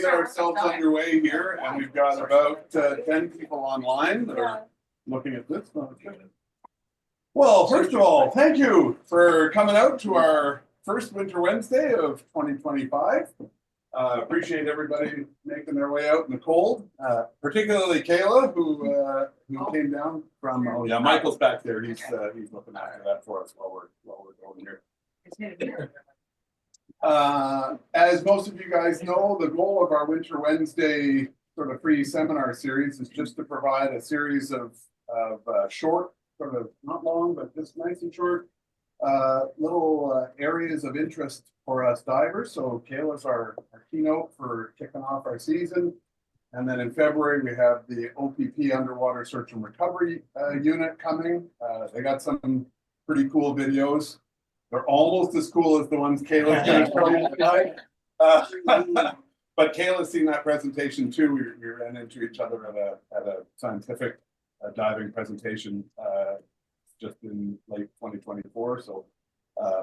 Get ourselves underway here, and we've got about 10 people online that are looking at this. Well, first of all, thank you for coming out to our first Winter Wednesday of 2025. Appreciate everybody making their way out in the cold, particularly Kayla, who came down from. Oh yeah, Michael's back there. He's looking after that for us while we're going here. As most of you guys know, the goal of our Winter Wednesday sort of free seminar series is just to provide a series of short, sort of not long, but just nice and short little areas of interest for us divers. So Kayla's our keynote for kicking off our season. And then in February, we have the OPP Underwater Search and Recovery unit coming. They got some pretty cool videos. They're almost as cool as the ones Kayla's going to show you tonight. But Kayla's seen that presentation too. We ran into each other at a scientific diving presentation just in late 2024. So,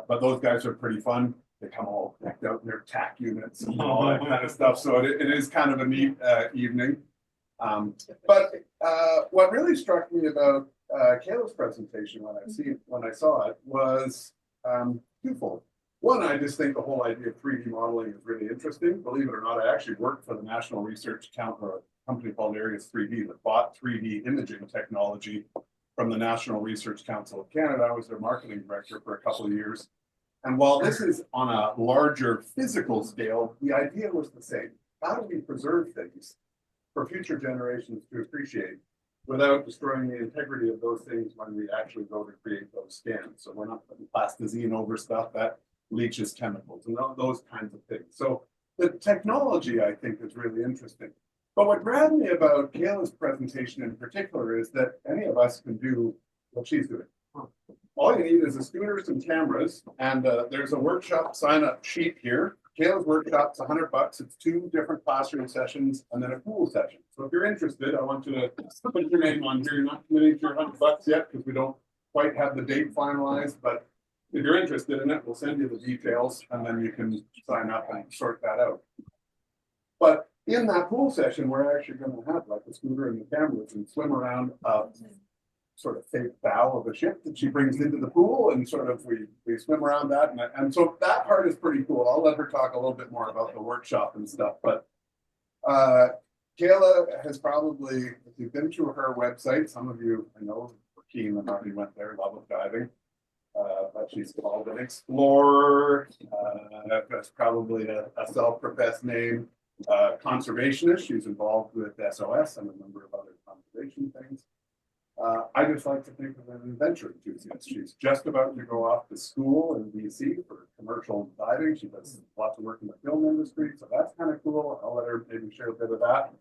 but those guys are pretty fun. They come all decked out in their TAC units and all that kind of stuff. So it is kind of a neat evening. But what really struck me about Kayla's presentation when I saw it was twofold. One, I just think the whole idea of 3D modeling is really interesting. Believe it or not, I actually worked for the National Research Council, or a company called Areas 3D that bought 3D imaging technology from the National Research Council of Canada. I was their marketing director for a couple of years. And while this is on a larger physical scale, the idea was the same. How do we preserve things for future generations to appreciate without destroying the integrity of those things when we actually go to create those scans? So we're not putting plasticine over stuff that leaches chemicals and those kinds of things. So the technology, I think, is really interesting. But what grabbed me about Kayla's presentation in particular is that any of us can do what she's doing. All you need is a scooter, some cameras, and there's a workshop sign-up sheet here. Kayla's workshop's $100. It's 2 different classroom sessions and then a pool session. So if you're interested, I want you to put your name on here. You're not committing to your $100 yet because we don't quite have the date finalized, but if you're interested in it, we'll send you the details and then you can sign up and sort that out. But in that pool session, we're actually going to have like a scooter and the cameras and swim around sort of fake bow of a ship that she brings into the pool, and sort of we swim around that, and so that part is pretty cool. I'll let her talk a little bit more about the workshop and stuff. But Kayla has probably, if you've been to her website, some of you I know were keen and already went there, love of diving. But she's called an explorer. That's probably a self-professed name. Conservationist. She's involved with SOS and a number of other conservation things. I just like to think of an adventure enthusiast. She's just about to go off to school in BC for commercial diving. She does lots of work in the film industry, so that's kind of cool. I'll let her maybe share a bit of that.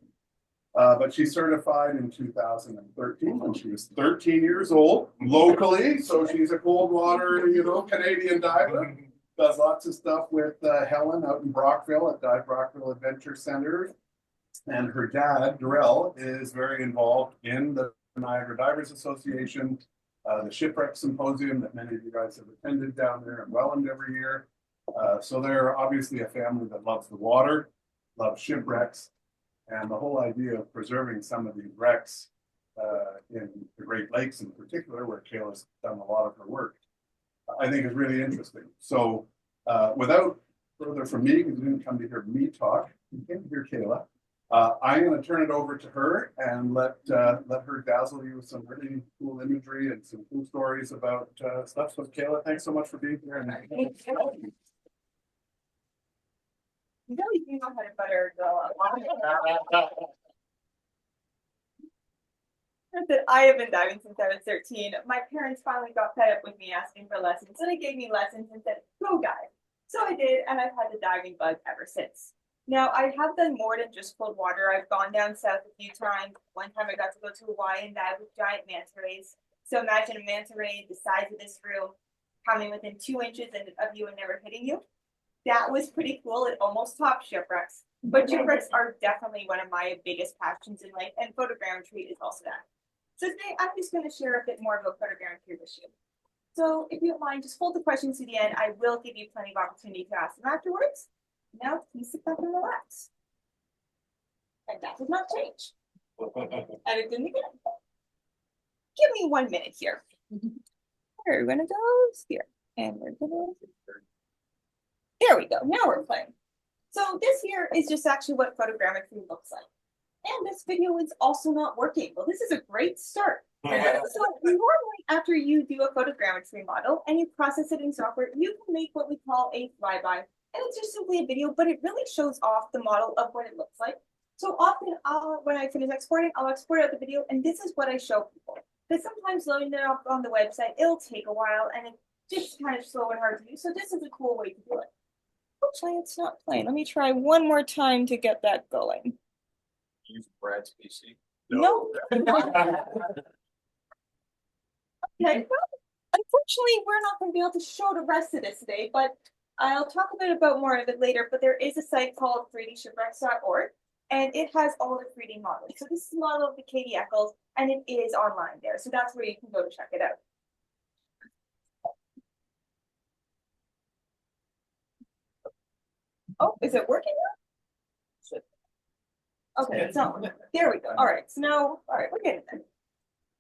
But she certified in 2013 when she was 13 years old locally. So she's a cold water, Canadian diver. Does lots of stuff with Helen out in Brockville at Dive Brockville Adventure Center. And her dad, Darrell, is very involved in the Niagara Divers Association, the Shipwreck Symposium that many of you guys have attended down there in Welland every year. So they're obviously a family that loves the water, loves shipwrecks, and the whole idea of preserving some of these wrecks in the Great Lakes in particular, where Kayla's done a lot of her work, I think is really interesting. So without further from me, because you didn't come to hear me talk, you came to hear Kayla. I'm going to turn it over to her and let her dazzle you with some really cool imagery and some cool stories about stuff. So Kayla, thanks so much for being here. And you really do know how to butter girl. I have been diving since I was 13. My parents finally got fed up with me asking for lessons, so they gave me lessons and said, go dive. So I did, and I've had the diving bug ever since. Now, I have done more than just cold water. I've gone down south a few times. One time I got to go to Hawaii and dive with giant manta rays. So imagine a manta ray the size of this room coming within 2 inches of you and never hitting you. That was pretty cool. It almost topped shipwrecks. But shipwrecks are definitely one of my biggest passions in life, and photogrammetry is also that. So today I'm just going to share a bit more about photogrammetry with you. So if you don't mind, just hold the questions to the end. I will give you plenty of opportunity to ask them afterwards. Now, please sit back and relax. And that did not change. And it didn't again. Give me 1 minute here. We're gonna go here. And we're gonna. There we go. Now we're playing. So this here is just actually what photogrammetry looks like. And this video is also not working. Well, this is a great start. So normally after you do a photogrammetry model and you process it in software, you can make what we call a flyby. And it's just simply a video, but it really shows off the model of what it looks like. So often when I finish exporting, I'll export out the video and this is what I show people. But sometimes loading it up on the website, it'll take a while and it's just kind of slow and hard to do. So this is a cool way to do it. Actually, it's not playing. Let me try one more time to get that going. Use Brad's PC. No. Okay, well, unfortunately, we're not going to be able to show the rest of this today, but I'll talk a bit about more of it later. But there is a site called 3dshipwrecks.org, and it has all the 3D models. So this is a model of the Katie Eccles, and it is online there. So that's where you can go to check it out. Oh, is it working now? Okay, it's not working. There we go. All right, so now, all right, we're getting there.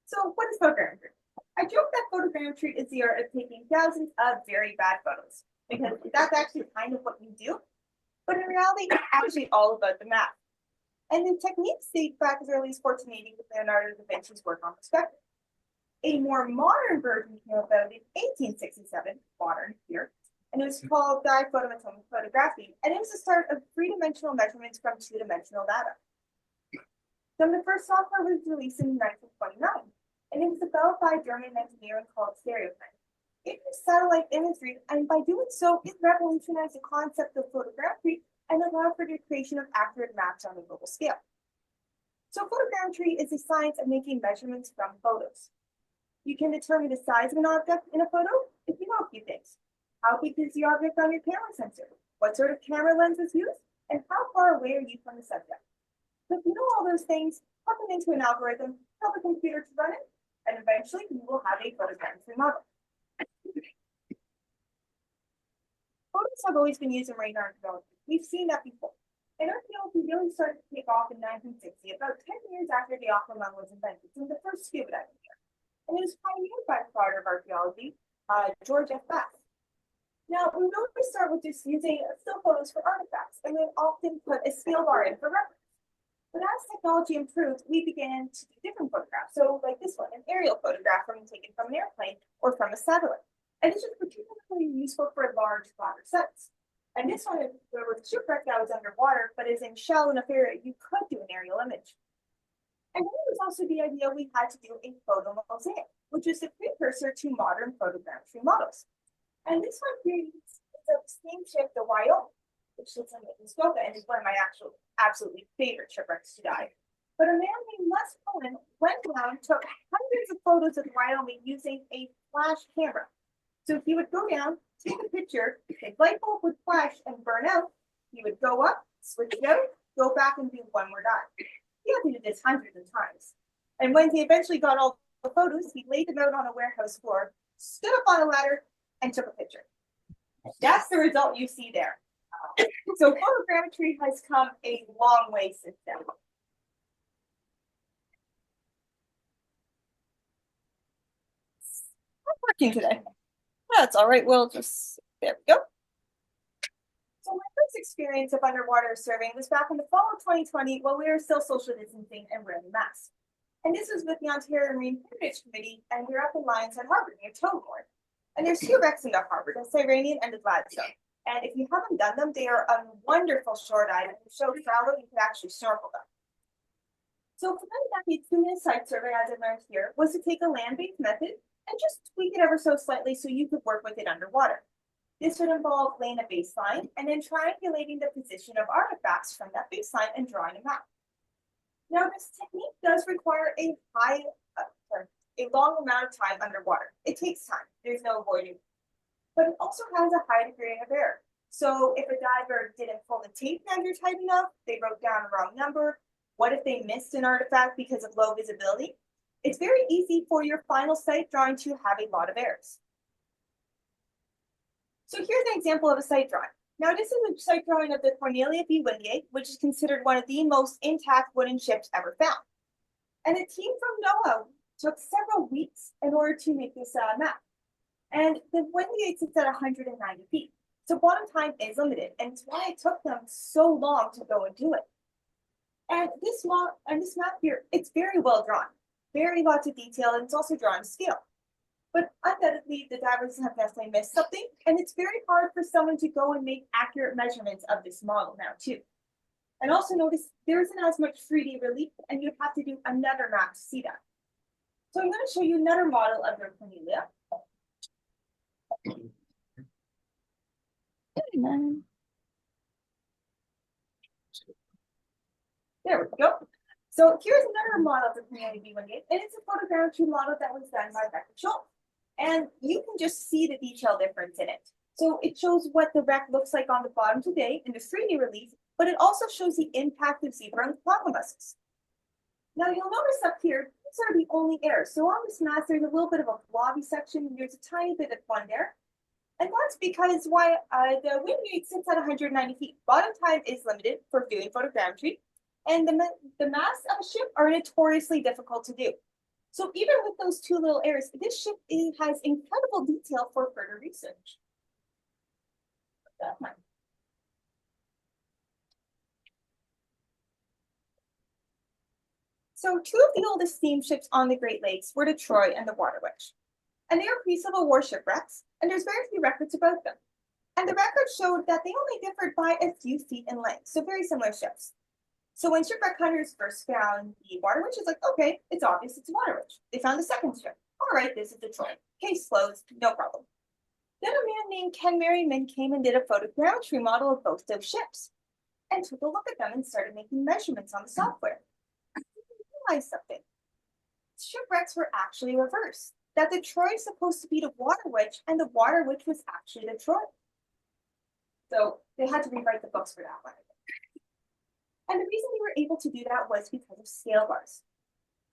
So what is photogrammetry? I joke that photogrammetry is the art of taking thousands of very bad photos, because that's actually kind of what you do. But in reality, it's actually all about the math. And the techniques date back as early as 1480 with Leonardo da Vinci's work on perspective. A more modern version came about in 1867, modern here, and it was called diphotomaton photography, and it was the start of three-dimensional measurements from two-dimensional data. Then the first software was released in 1929, and it was developed by a German engineer called Stereotype. It used satellite imagery, and by doing so, it revolutionized the concept of photogrammetry and allowed for the creation of accurate maps on a global scale. So photogrammetry is the science of making measurements from photos. You can determine the size of an object in a photo if you know a few things. How big is the object on your camera sensor? What sort of camera lens is used? And how far away are you from the subject? So if you know all those things, plug them into an algorithm, tell the computer to run it, and eventually you will have a photogrammetry model. Photos have always been used in radar development. We've seen that before. And archaeology really started to take off in 1960, about 10 years after the aquaman was invented, in the first scuba diving year. And it was pioneered by the father of archaeology, George F. Bass. Now, we normally start with just using still photos for artifacts, and then often put a scale bar in for reference. But as technology improved, we began to do different photographs. So like this one, an aerial photograph taken from an airplane or from a satellite. And this is particularly useful for large flatter sets. And this one, there was a shipwreck that was underwater, but is in shallow enough area, you could do an aerial image. And then there was also the idea we had to do a photo mosaic, which is the precursor to modern photogrammetry models. And this one here is a steamship, the Wyoming, which sits in Muskoka and is one of my absolutely favorite shipwrecks to dive. But a man named Les Cohen went down, took hundreds of photos of Wyoming using a flash camera. So he would go down, take a picture, the light bulb would flash and burn out. He would go up, switch it out, go back and do one more dive. He had to do this hundreds of times. And when he eventually got all the photos, he laid them out on a warehouse floor, stood up on a ladder, and took a picture. That's the result you see there. So photogrammetry has come a long way since then. Not working today. That's all right. We'll just, there we go. So my first experience of underwater surveying was back in the fall of 2020 while we were still social distancing and wearing masks. And this was with the Ontario Marine Heritage Committee, and we were up in Lionshead Harbor near Toadmore. And there's two wrecks in the harbor, the Cyranian and the Gladstone. And if you haven't done them, they are a wonderful shore dive. If you show shallow, you can actually snorkel them. So for many decades, doing a site survey, as I learned here, was to take a land-based method and just tweak it ever so slightly so you could work with it underwater. This would involve laying a baseline and then triangulating the position of artifacts from that baseline and drawing a map. Now, this technique does require a long amount of time underwater. It takes time. There's no avoiding. But it also has a high degree of error. So if a diver didn't pull the tape measure tight enough, they wrote down a wrong number. What if they missed an artifact because of low visibility? It's very easy for your final site drawing to have a lot of errors. So here's an example of a site drawing. Now, this is a site drawing of the Cornelia B. Wingate, which is considered one of the most intact wooden ships ever found. And a team from NOAA took several weeks in order to make this map. And the Wingate sits at 190 feet. So bottom time is limited, and it's why it took them so long to go and do it. And this map here, it's very well drawn, very lots of detail, and it's also drawn to scale. But undoubtedly, the divers have definitely missed something, and it's very hard for someone to go and make accurate measurements of this model now too. And also notice there isn't as much 3D relief, and you'd have to do another map to see that. So I'm going to show you another model of your Cornelia. There we go. So here's another model of the Cornelia B1 and it's a photogrammetry model that was done by Becker Schultz. And you can just see the detail difference in it. So it shows what the wreck looks like on the bottom today in the 3D relief, but it also shows the impact of zebra and quagga mussels. Now you'll notice up here, these are the only errors. So on this map, there's a little bit of a blobby section, and there's a tiny bit of fun there. And that's because why the wind rate sits at 190 feet. Bottom time is limited for doing photogrammetry, and the masts of a ship are notoriously difficult to do. So even with those two little errors, this ship has incredible detail for further research. So two of the oldest steamships on the Great Lakes were the Troy and the Water Witch. And they are pre-Civil War shipwrecks, and there's very few records about them. And the records showed that they only differed by a few feet in length, so very similar ships. So when shipwreck hunters first found the Water Witch, it's like, okay, it's obvious it's a Water Witch. They found the second ship. All right, this is the Troy. Case closed, no problem. Then a man named Ken Merriman came and did a photogrammetry model of both those ships and took a look at them and started making measurements on the software. And he realized something. Shipwrecks were actually reversed. That the Troy is supposed to be the Water Witch, and the Water Witch was actually the Troy. So they had to rewrite the books for that one. And the reason they were able to do that was because of scale bars.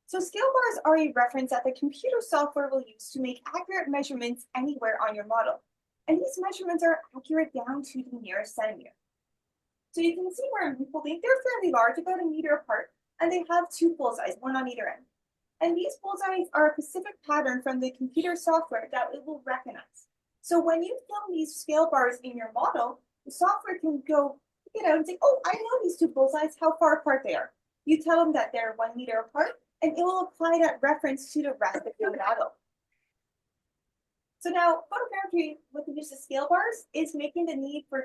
So scale bars are a reference that the computer software will use to make accurate measurements anywhere on your model. And these measurements are accurate down to the nearest centimeter. So you can see where I'm holding, they're fairly large, about a meter apart, and they have two bullseyes, one on either end. And these bullseyes are a specific pattern from the computer software that it will recognize. So when you film these scale bars in your model, the software can go pick it out and say, oh, I know these two bullseyes, how far apart they are. You tell them that they're 1 meter apart, and it will apply that reference to the rest of your model. So now, photogrammetry with the use of scale bars is making the need for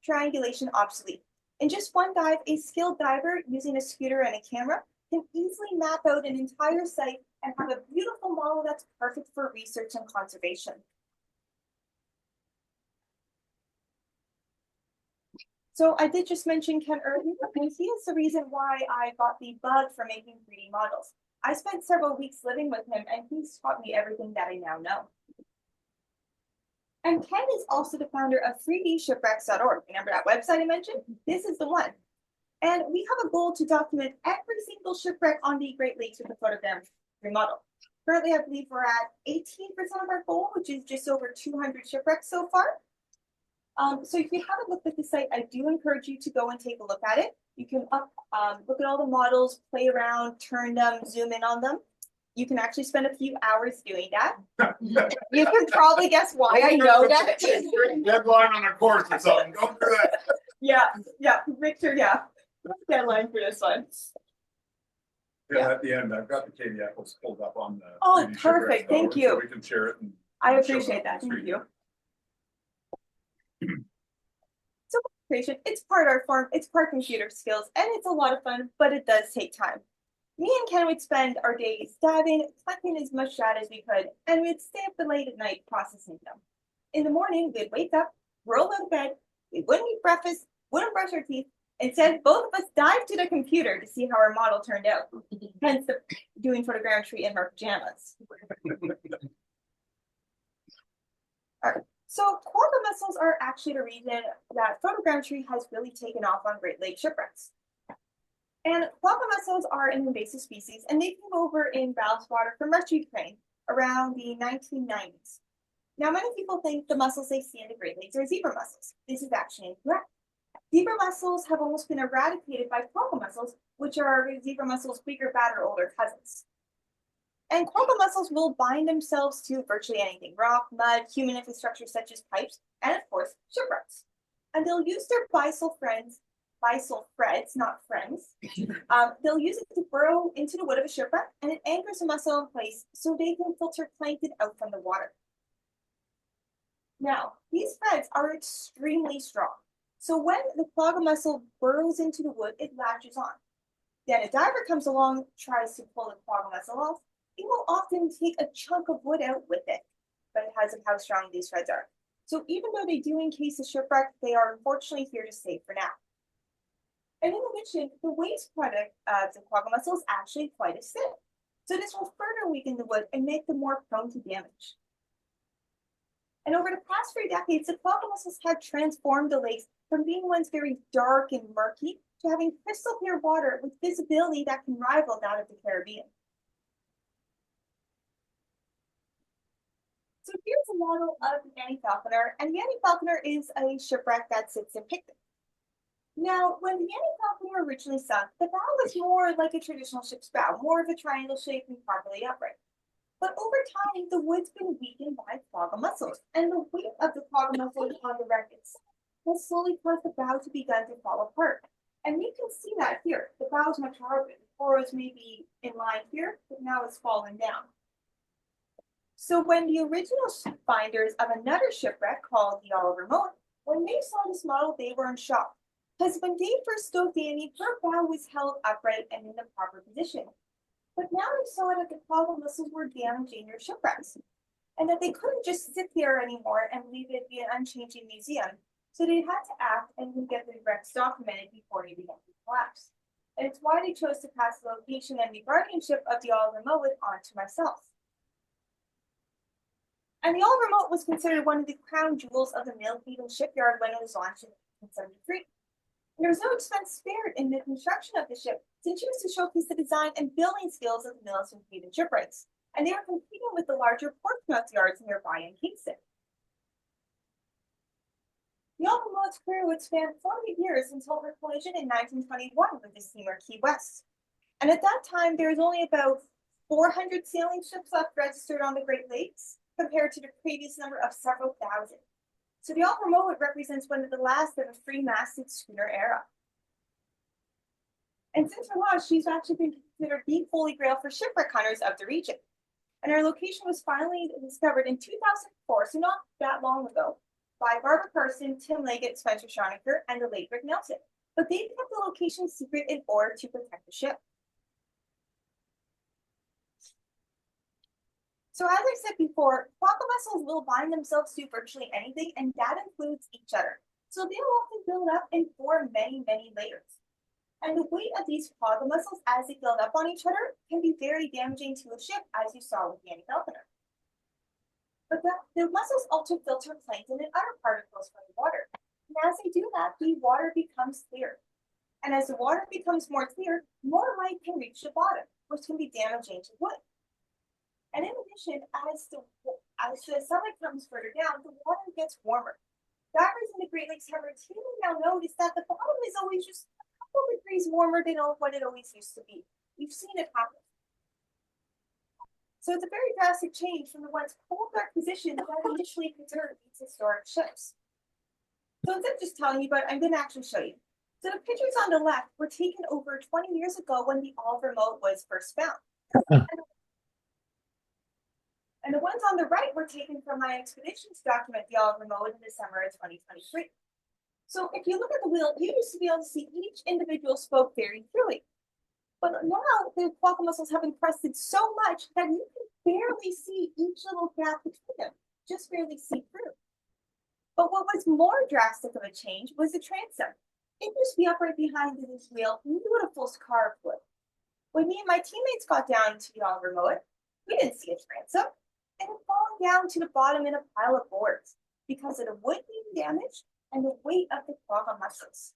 triangulation obsolete. In just one dive, a skilled diver using a scooter and a camera can easily map out an entire site and have a beautiful model that's perfect for research and conservation. So I did just mention Ken earlier, and he is the reason why I got the bug for making 3D models. I spent several weeks living with him, and he's taught me everything that I now know. And Ken is also the founder of 3dshipwrecks.org. Remember that website I mentioned? This is the one. And we have a goal to document every single shipwreck on the Great Lakes with a photogrammetry model. Currently, I believe we're at 18% of our goal, which is just over 200 shipwrecks so far. So if you haven't looked at the site, I do encourage you to go and take a look at it. You can look at all the models, play around, turn them, zoom in on them. You can actually spend a few hours doing that. You can probably guess why I know that. Deadline on a course or something. Go for that. Yeah, Victor, yeah. Deadline for this one. Yeah, at the end, I've got the KDF pulled up on the. Oh, perfect. Thank you. So we can share it. I appreciate that. Thank you. So creation, it's part art form, it's part computer skills, and it's a lot of fun, but it does take time. Me and Ken would spend our days diving, collecting as much data as we could, and we'd stay up late at night processing them. In the morning, we'd wake up, roll out of bed, we wouldn't eat breakfast, wouldn't brush our teeth. Instead, both of us dived to the computer to see how our model turned out. Hence the doing photogrammetry in our pajamas. All right. So quagga mussels are actually the reason that photogrammetry has really taken off on Great Lake shipwrecks. And quagga mussels are an invasive species, and they came over in ballast water from Russia, Ukraine around the 1990s. Now, many people think the mussels they see in the Great Lakes are zebra mussels. This is actually incorrect. Zebra mussels have almost been eradicated by coral mussels, which are zebra mussels' bigger, badder, older cousins. And coral mussels will bind themselves to virtually anything: rock, mud, human infrastructure such as pipes, and of course, shipwrecks. And they'll use their byssal threads, not friends. They'll use it to burrow into the wood of a shipwreck, and it anchors the mussel in place so they can filter plankton out from the water. Now, these threads are extremely strong. So when the clogger mussel burrows into the wood, it latches on. Then a diver comes along, tries to pull the clogger mussel off. It will often take a chunk of wood out with it, because of how strong these threads are. So even though they do encase the shipwreck, they are unfortunately here to stay for now. And in addition, the waste product of the clogger mussel is actually quite acidic. So this will further weaken the wood and make them more prone to damage. And over the past 3 decades, the clogger mussels have transformed the lakes from being once very dark and murky to having crystal clear water with visibility that can rival that of the Caribbean. So here's a model of the Annie Falconer, and the Annie Falconer is a shipwreck that sits in Picton. Now, when the Annie Falconer originally sunk, the bow was more like a traditional ship's bow, more of a triangle shape and properly upright. But over time, the wood's been weakened by clogger mussels, and the weight of the clogger mussels on the wreck itself has slowly caused the bow to begin to fall apart. And you can see that here. The bow is much harder. The furrows may be in line here, but now it's fallen down. So when the original finders of another shipwreck called the Oliver Moat, when they saw this model, they were in shock. Because when they first scoped Annie, her bow was held upright and in the proper position. But now they saw that the clogger mussels were damaging their shipwrecks, and that they couldn't just sit there anymore and leave it be an unchanging museum. So they had to act and get the wrecks documented before they began to collapse. And it's why they chose to pass the location and the guardianship of the Oliver Moat on to myself. And the Oliver Moat was considered one of the crown jewels of the Millhaven shipyard when it was launched in 1873. And there was no expense spared in the construction of the ship, since it was to showcase the design and building skills of the Millhaven shipwrights. And they were competing with the larger Portsmouth yards nearby in Kingston. The Oliver Moat's career would span 40 years until her collision in 1921 with the steamer Key West. And at that time, there was only about 400 sailing ships left registered on the Great Lakes, compared to the previous number of several thousand. So the Oliver Moat represents one of the last of the free-masted schooner era. And since her loss, she's actually been considered the holy grail for shipwreck hunters of the region. And her location was finally discovered in 2004, so not that long ago, by Barbara Carson, Tim Leggett, Spencer Schonecker, and the late Rick Nelson. But they kept the location secret in order to protect the ship. So as I said before, clogger mussels will bind themselves to virtually anything, and that includes each other. So they'll often build up and form many, many layers. And the weight of these clogger mussels as they build up on each other can be very damaging to a ship, as you saw with the Annie Falconer. But the mussels also filter plankton and other particles from the water. And as they do that, the water becomes clear. And as the water becomes more clear, more light can reach the bottom, which can be damaging to wood. And in addition, as the sunlight comes further down, the water gets warmer. Divers in the Great Lakes have routinely now noticed that the bottom is always just a couple of degrees warmer than what it always used to be. We've seen it happen. So it's a very drastic change from the once cold, dark position that initially preserved these historic ships. So instead of just telling you about it, I'm going to actually show you. So the pictures on the left were taken over 20 years ago when the Oliver Moat was first found. And the ones on the right were taken from my expedition to document the Oliver Moat in December of 2023. So if you look at the wheel, you used to be able to see each individual spoke very clearly. But now the clogger mussels have encrusted so much that you can barely see each little gap between them, just barely see through. But what was more drastic of a change was the transom. It used to be up right behind this wheel, beautiful carved wood. When me and my teammates got down to the Oliver Moat, we didn't see a transom. And it fallen down to the bottom in a pile of boards because of the wood being damaged and the weight of the clogger mussels.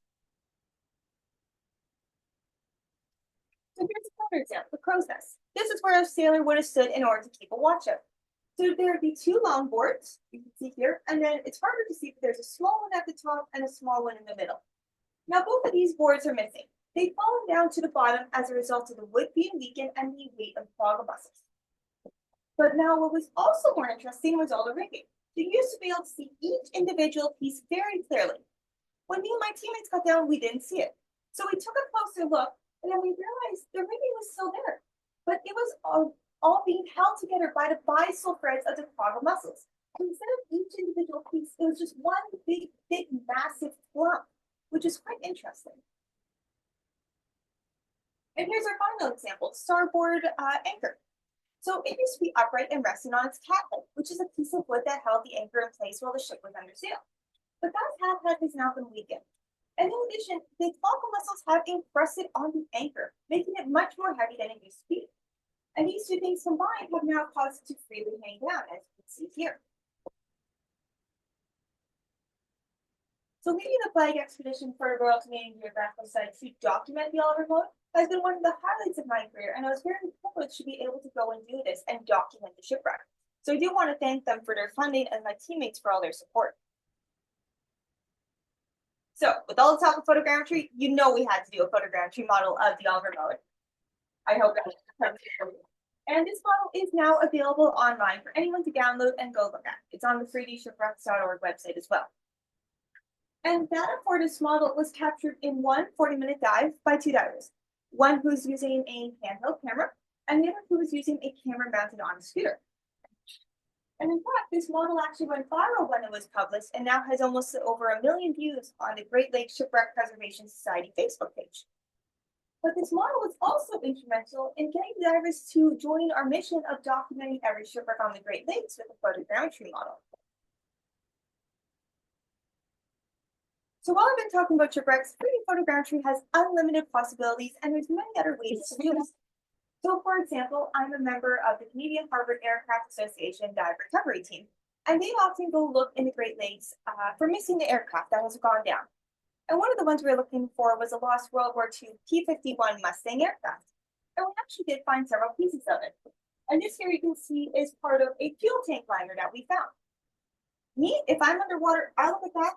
So here's another example, the crow's nest. This is where a sailor would have stood in order to keep a watch out. So there would be two long boards, you can see here, and then it's harder to see, but there's a small one at the top and a small one in the middle. Now both of these boards are missing. They've fallen down to the bottom as a result of the wood being weakened and the weight of the frog muscles. But now what was also more interesting was all the rigging. You used to be able to see each individual piece very clearly. When me and my teammates got down, we didn't see it. So we took a closer look, and then we realized the rigging was still there, but it was all being held together by the bisal threads of the caudal muscles. And instead of each individual piece, it was just one big, thick, massive clump, which is quite interesting. And here's our final example, starboard anchor. So it used to be upright and resting on its cathead, which is a piece of wood that held the anchor in place while the ship was under sail. But that cathead has now been weakened. And in addition, the caudal muscles have encrusted on the anchor, making it much more heavy than it used to be. And these two things combined have now caused it to freely hang down, as you can see here. So leading the flag expedition for the Royal Canadian Geographical Society to document the Oliver Mode has been one of the highlights of my career, and I was very privileged to be able to go and do this and document the shipwreck. So I do want to thank them for their funding and my teammates for all their support. So with all the talk of photogrammetry, you know we had to do a photogrammetry model of the Oliver Mode. I hope that. And this model is now available online for anyone to download and go look at. It's on the 3dshipwrecks.org website as well. And data for this model was captured in one 40-minute dive by two divers. One who's using a handheld camera, and the other who was using a camera mounted on a scooter. And in fact, this model actually went viral when it was published and now has almost over 1 million views on the Great Lakes Shipwreck Preservation Society Facebook page. But this model was also instrumental in getting divers to join our mission of documenting every shipwreck on the Great Lakes with a photogrammetry model. So while I've been talking about shipwrecks, 3D photogrammetry has unlimited possibilities, and there's many other ways to do this. So for example, I'm a member of the Canadian Harbour Aircraft Association Dive Recovery Team, and they often go look in the Great Lakes for missing aircraft that has gone down. And one of the ones we were looking for was a lost World War II P-51 Mustang aircraft. And we actually did find several pieces of it. And this here you can see is part of a fuel tank liner that we found. Me, if I'm underwater, I look at that,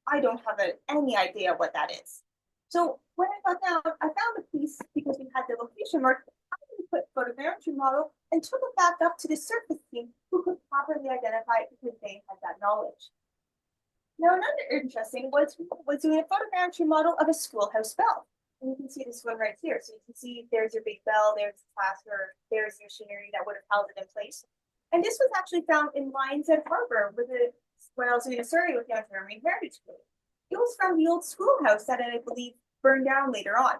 I don't have any idea what that is. So when I got down, I found the piece because we had the location mark. I put photogrammetry model and took it back up to the surface team who could properly identify it because they had that knowledge. Now, another interesting was doing a photogrammetry model of a schoolhouse bell. And you can see this one right here. So you can see there's your big bell, there's the plaster, there's the machinery that would have held it in place. And this was actually found in Lions Head Harbor when I was doing a survey with the Ontario Marine Heritage Group. It was from the old schoolhouse that I believe burned down later on.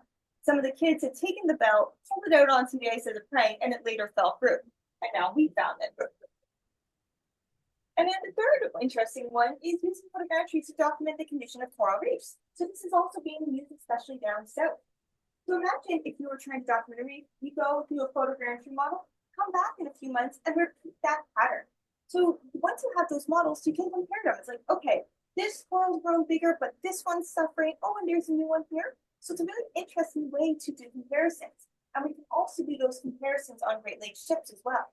Some of the kids had taken the bell, pulled it out onto the ice as a prank, and it later fell through. And now we found it. And then the third interesting one is using photogrammetry to document the condition of coral reefs. So this is also being used especially down south. So imagine if you were trying to document a reef, you go do a photogrammetry model, come back in a few months and repeat that pattern. So once you have those models, you can compare them. It's like, okay, this coral's grown bigger, but this one's suffering. Oh, and there's a new one here. So it's a really interesting way to do comparisons. And we can also do those comparisons on Great Lakes ships as well.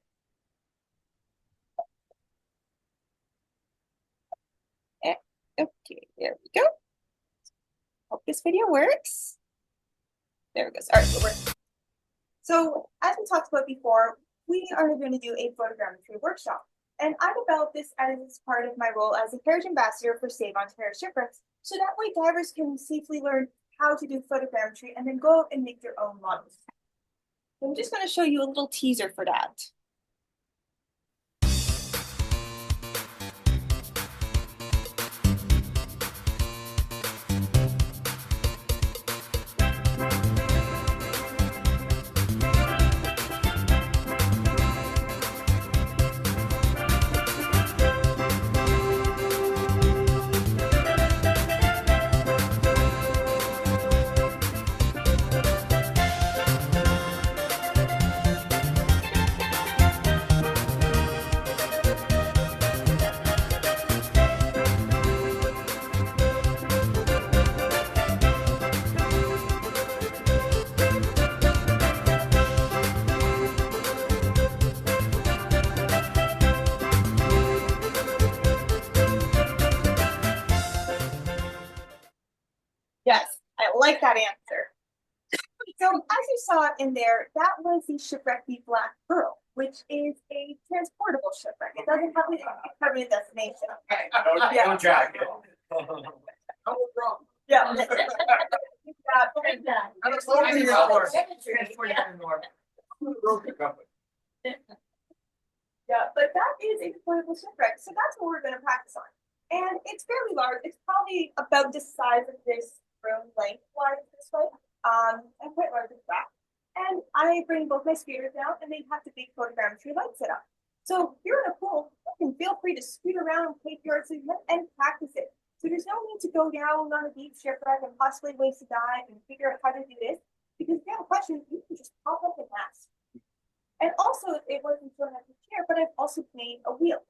Okay, there we go. Hope this video works. There it goes. All right, it works. So as we talked about before, we are going to do a photogrammetry workshop. And I developed this as part of my role as a Heritage Ambassador for Save Ontario Shipwrecks, so that way divers can safely learn how to do photogrammetry and then go out and make their own models. So I'm just going to show you a little teaser for that. like that answer. So as you saw in there, that was the shipwreck the Black Pearl, which is a transportable shipwreck. It doesn't have a permanent destination. Yeah. Don't drag it. No problem. Yeah. Yeah, but that is a deployable shipwreck, so that's what we're going to practice on. And it's fairly large. It's probably about the size of this room lengthwise this way, and quite large at that. And I bring both my speeders down, and they have the big photogrammetry light set up. So if you're in a pool, you can feel free to scoot around and take your and practice it. So there's no need to go down on a deep shipwreck and possibly waste a dive and figure out how to do this, because if you have a question, you can just pop up and ask. And also, it wasn't thrown at the chair, but I've also made a wheel.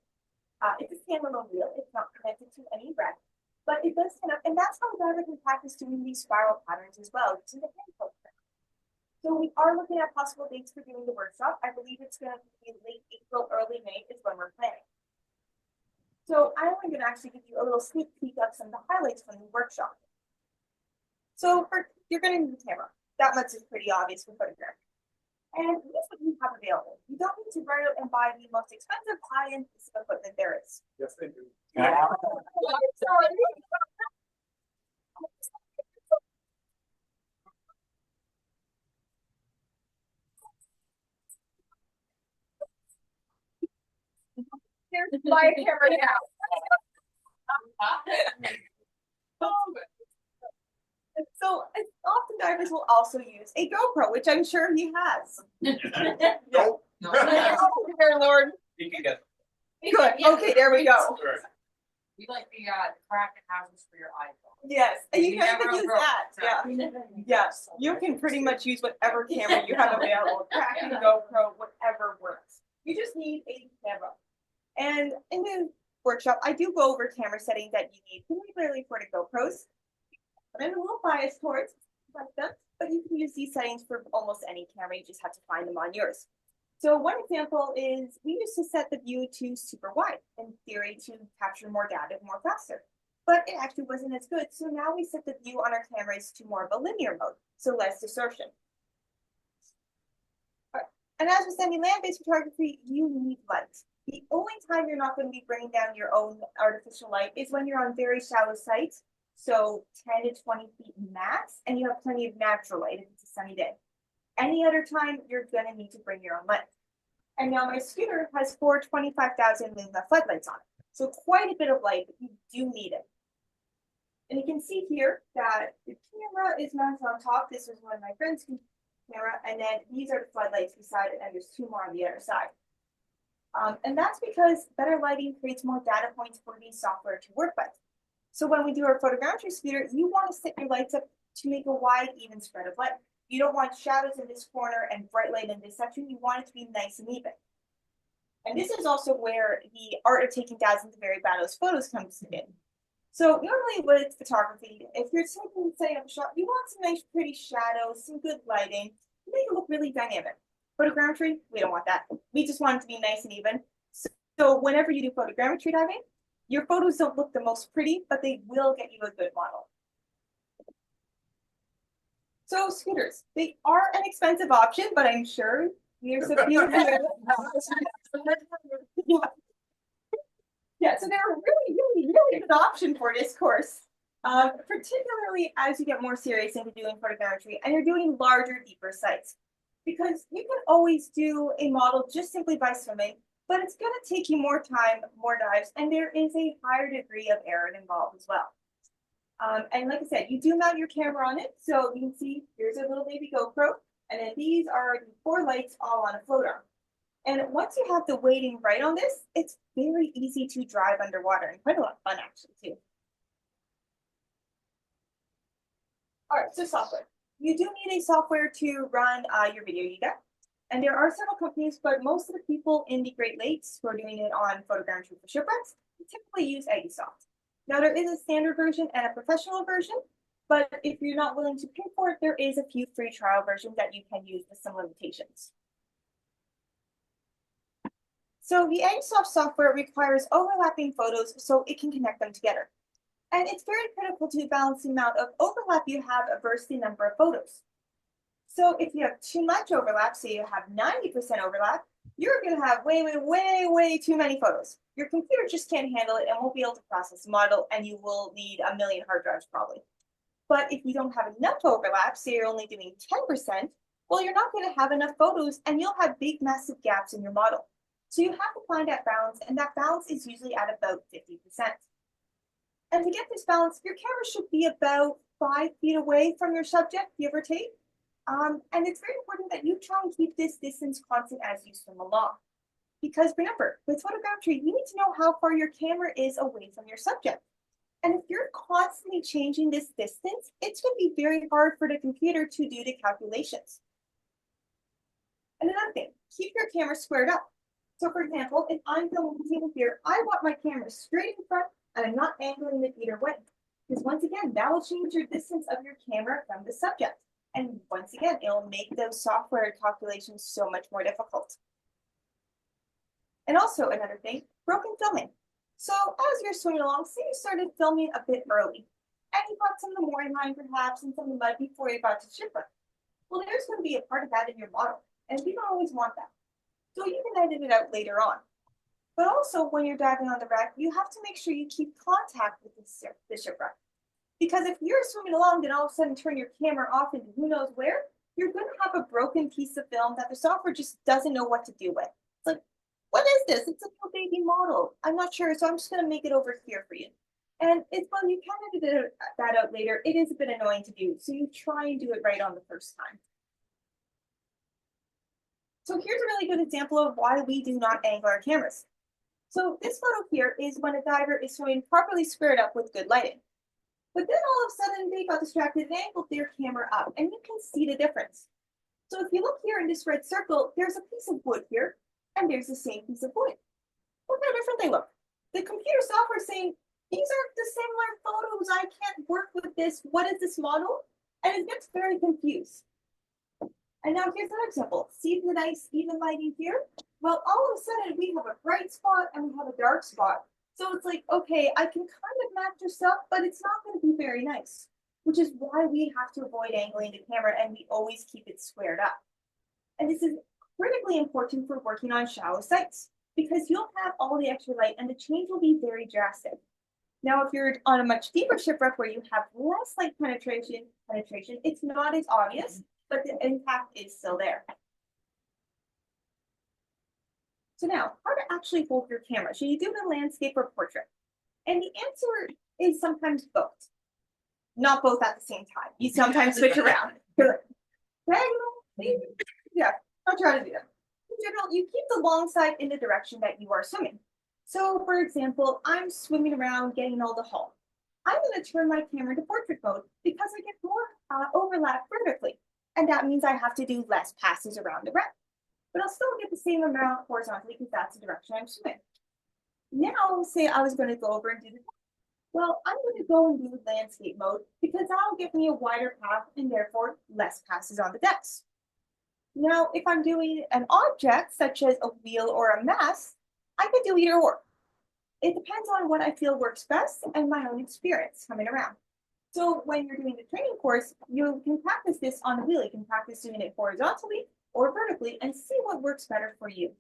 It's a standalone wheel. It's not connected to any rack, but it does stand up, and that's how a diver can practice doing these spiral patterns as well, using the hand program. So we are looking at possible dates for doing the workshop. I believe it's going to be late April, early May is when we're planning. So I'm going to actually give you a little sneak peek of some of the highlights from the workshop. So you're going to need a camera. That much is pretty obvious for photography. And here's what you have available. You don't need to run out and buy the most expensive high-end piece of equipment there is. Yes, they do. Here's my camera now. So often divers will also use a GoPro, which I'm sure he has. Nope. Dear Lord. You can get. Good. Okay, there we go. We like the crack houses for your iPhone. Yes, and you can never even use broke, that. so- Yeah. Yes, you can pretty much use whatever camera you have available. Kraken, GoPro, whatever works. You just need a camera. And in the workshop, I do go over camera settings that you need, particularly for the GoPros. But I'm a little biased towards them, but you can use these settings for almost any camera. You just have to find them on yours. So one example is we used to set the view to super wide, in theory to capture more data more faster. But it actually wasn't as good. So now we set the view on our cameras to more of a linear mode, so less distortion. And as with any land-based photography, you need light. The only time you're not going to be bringing down your own artificial light is when you're on very shallow sites, so 10 to 20 feet max, and you have plenty of natural light if it's a sunny day. Any other time, you're going to need to bring your own light. And now my scooter has 4 25,000 luma floodlights on it, so quite a bit of light, but you do need it. And you can see here that the camera is mounted on top. This is one of my friend's camera, and then these are the floodlights beside it, and there's 2 more on the other side. And that's because better lighting creates more data points for the software to work with. So when we do our photogrammetry scooter, you want to set your lights up to make a wide, even spread of light. You don't want shadows in this corner and bright light in this section. You want it to be nice and even. And this is also where the art of taking thousands of very badass photos comes in. So normally with photography, if you're setting up a shot, you want some nice pretty shadows, some good lighting, to make it look really dynamic. Photogrammetry, we don't want that. We just want it to be nice and even. So whenever you do photogrammetry diving, your photos don't look the most pretty, but they will get you a good model. So scooters, they are an expensive option, but I'm sure there's a few here. Yeah, so they're a really good option for this course. Particularly as you get more serious into doing photogrammetry and you're doing larger, deeper sites. Because you can always do a model just simply by swimming, but it's going to take you more time, more dives, and there is a higher degree of error involved as well. And like I said, you do mount your camera on it, so you can see here's a little baby GoPro, and then these are the 4 lights all on a float arm. And once you have the weighting right on this, it's very easy to drive underwater and quite a lot of fun actually too. All right, so software. You do need a software to run your video you get. And there are several companies, but most of the people in the Great Lakes who are doing it on photogrammetry for shipwrecks typically use Agisoft. Now there is a standard version and a professional version, but if you're not willing to pay for it, there is a few free trial versions that you can use with some limitations. So the Agisoft software requires overlapping photos so it can connect them together. And it's very critical to balance the amount of overlap you have versus the number of photos. So if you have too much overlap, say you have 90% overlap, you're going to have way too many photos. Your computer just can't handle it and won't be able to process the model, and you will need a million hard drives probably. But if you don't have enough overlap, say you're only doing 10%, well, you're not going to have enough photos and you'll have big, massive gaps in your model. So you have to find that balance, and that balance is usually at about 50%. And to get this balance, your camera should be about 5 feet away from your subject, give or take. And it's very important that you try and keep this distance constant as you swim along. Because remember, with photogrammetry, you need to know how far your camera is away from your subject. And if you're constantly changing this distance, it's going to be very hard for the computer to do the calculations. And another thing, keep your camera squared up. So for example, if I'm filming here, I want my camera straight in front and I'm not angling it either way. Because once again, that will change your distance of your camera from the subject. And once again, it'll make those software calculations so much more difficult. And also another thing, broken filming. So as you're swimming along, say you started filming a bit early, and you got some of the mooring line perhaps and some of the mud before you got to shipwreck. Well, there's going to be a part of that in your model, and we don't always want that. So you can edit it out later on. But also when you're diving on the wreck, you have to make sure you keep contact with the shipwreck. Because if you're swimming along, then all of a sudden turn your camera off into who knows where, you're going to have a broken piece of film that the software just doesn't know what to do with. It's like, what is this? It's a little baby model. I'm not sure, so I'm just going to make it over here for you. And it's when you can edit that out later, it is a bit annoying to do. So you try and do it right on the first time. So here's a really good example of why we do not angle our cameras. So this photo here is when a diver is swimming properly squared up with good lighting. But then all of a sudden they got distracted and angled their camera up, and you can see the difference. So if you look here in this red circle, there's a piece of wood here, and there's the same piece of wood. Look how different they look. The computer software is saying, these aren't the similar photos, I can't work with this, what is this model? And it gets very confused. And now here's another example. See the nice even lighting here? Well, all of a sudden we have a bright spot and we have a dark spot. So it's like, okay, I can kind of match this up, but it's not going to be very nice, which is why we have to avoid angling the camera and we always keep it squared up. And this is critically important for working on shallow sites because you'll have all the extra light and the change will be very drastic. Now, if you're on a much deeper shipwreck where you have less light penetration, it's not as obvious, but the impact is still there. So now, how to actually hold your camera? Should you do the landscape or portrait? And the answer is sometimes both. Not both at the same time. You sometimes switch around. Yeah, I'll try to do that. In general, you keep the long side in the direction that you are swimming. So, for example, I'm swimming around getting all the hull. I'm going to turn my camera to portrait mode because I get more overlap vertically. And that means I have to do less passes around the wreck. But I'll still get the same amount horizontally because that's the direction I'm swimming. Now, say I was going to go over and do the well, I'm going to go and do landscape mode because that'll give me a wider path and therefore less passes on the decks. Now, if I'm doing an object such as a wheel or a mast, I could do either or. It depends on what I feel works best and my own experience coming around. So when you're doing the training course, you can practice this on the wheel. You can practice doing it horizontally or vertically and see what works better for you.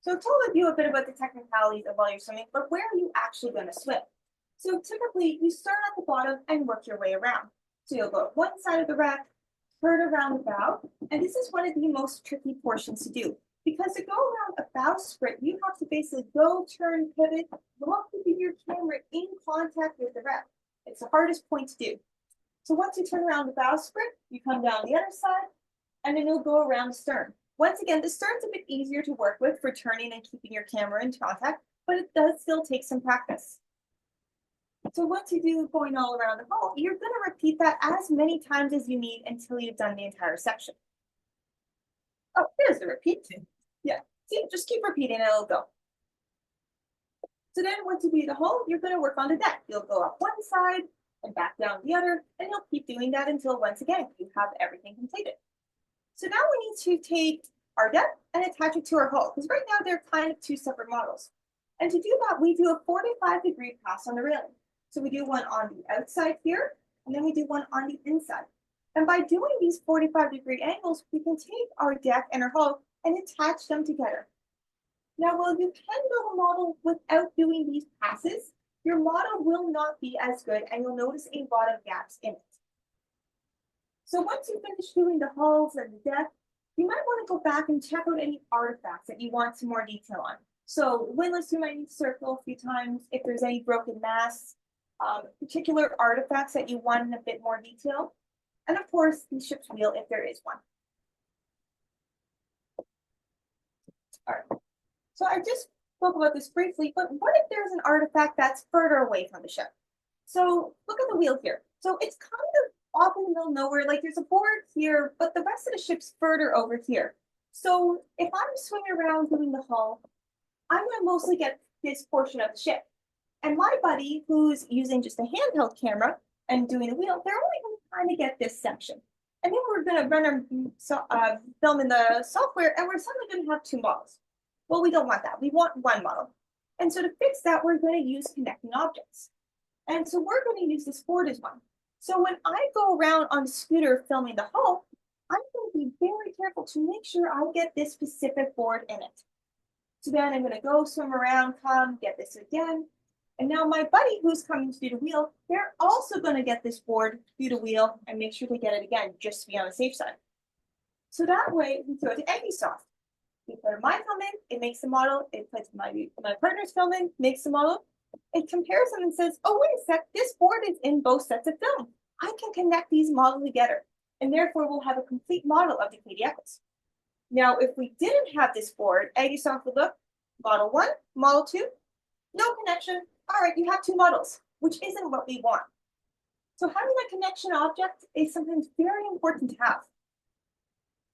So I told you a bit about the technicalities of while you're swimming, but where are you actually going to swim? So typically you start at the bottom and work your way around. So you'll go up one side of the wreck, turn around the bow, and this is one of the most tricky portions to do. Because to go around a bow sprint, you have to basically go, turn, pivot, while keeping your camera in contact with the wreck. It's the hardest point to do. So once you turn around the bow sprint, you come down the other side, and then you'll go around the stern. Once again, the stern's a bit easier to work with for turning and keeping your camera in contact, but it does still take some practice. So once you do going all around the hull, you're going to repeat that as many times as you need until you've done the entire section. Oh, there's the repeat. Yeah, see, just keep repeating and it'll go. So then once you do the hull, you're going to work on the deck. You'll go up one side and back down the other, and you'll keep doing that until once again, you have everything completed. So now we need to take our deck and attach it to our hull, because right now they're kind of two separate models. And to do that, we do a 45-degree pass on the railing. So we do one on the outside here, and then we do one on the inside. And by doing these 45-degree angles, we can take our deck and our hull and attach them together. Now, while you can build a model without doing these passes, your model will not be as good, and you'll notice a lot of gaps in it. So once you finish doing the hulls and the deck, you might want to go back and check out any artifacts that you want some more detail on. So windlass, you might need to circle a few times if there's any broken masts, particular artifacts that you want in a bit more detail, and of course the ship's wheel if there is one. All right. So I just spoke about this briefly, but what if there's an artifact that's further away from the ship? So look at the wheel here. So it's kind of off in the middle of nowhere, like there's a board here, but the rest of the ship's further over here. So if I'm swimming around doing the hull, I'm gonna mostly get this portion of the ship. And my buddy, who's using just a handheld camera and doing the wheel, they're only gonna kind of get this section. And then we're gonna run our film in the software, and we're suddenly gonna have two models. Well, we don't want that. We want one model. And so to fix that, we're going to use connecting objects. And so we're going to use this board as one. So when I go around on the scooter filming the hull, I'm going to be very careful to make sure I get this specific board in it. So then I'm going to go swim around, come, get this again. And now my buddy who's coming to do the wheel, they're also going to get this board, do the wheel, and make sure they get it again, just to be on the safe side. So that way we throw it to Andysoft. We put my film in, it makes the model, it puts my partner's film in, makes the model, it compares them and says, oh, wait a sec, this board is in both sets of film. I can connect these models together, and therefore we'll have a complete model of the Katie Eccles. Now, if we didn't have this board, Aggisoft would look, model 1, model 2, no connection. All right, you have two models, which isn't what we want. So having that connection object is something very important to have.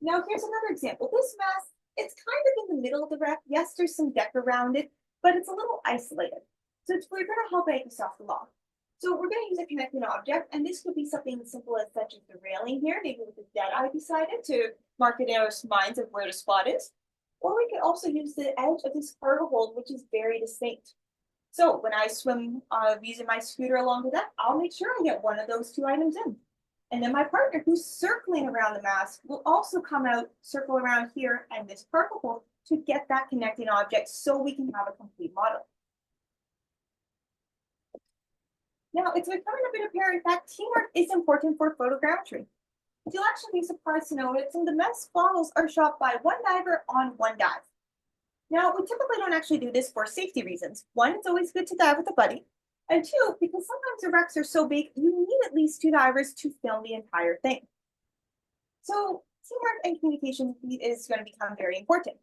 Now, here's another example. This mast, it's kind of in the middle of the wreck. Yes, there's some deck around it, but it's a little isolated. So we're going to help Aggisoft along. So we're going to use a connecting object, and this could be something as simple as such as the railing here, maybe with a dead eye beside it to mark it in our minds of where the spot is. Or we could also use the edge of this cargo hold, which is very distinct. So when I swim using my scooter along the deck, I'll make sure I get one of those two items in. And then my partner, who's circling around the mast, will also come out, circle around here and this cargo hold to get that connecting object so we can have a complete model. Now, it's becoming a bit apparent that teamwork is important for photogrammetry. You'll actually be surprised to know that some of the best models are shot by one diver on one dive. Now, we typically don't actually do this for safety reasons. One, it's always good to dive with a buddy. And two, because sometimes the wrecks are so big, you need at least two divers to film the entire thing. So teamwork and communication is going to become very important.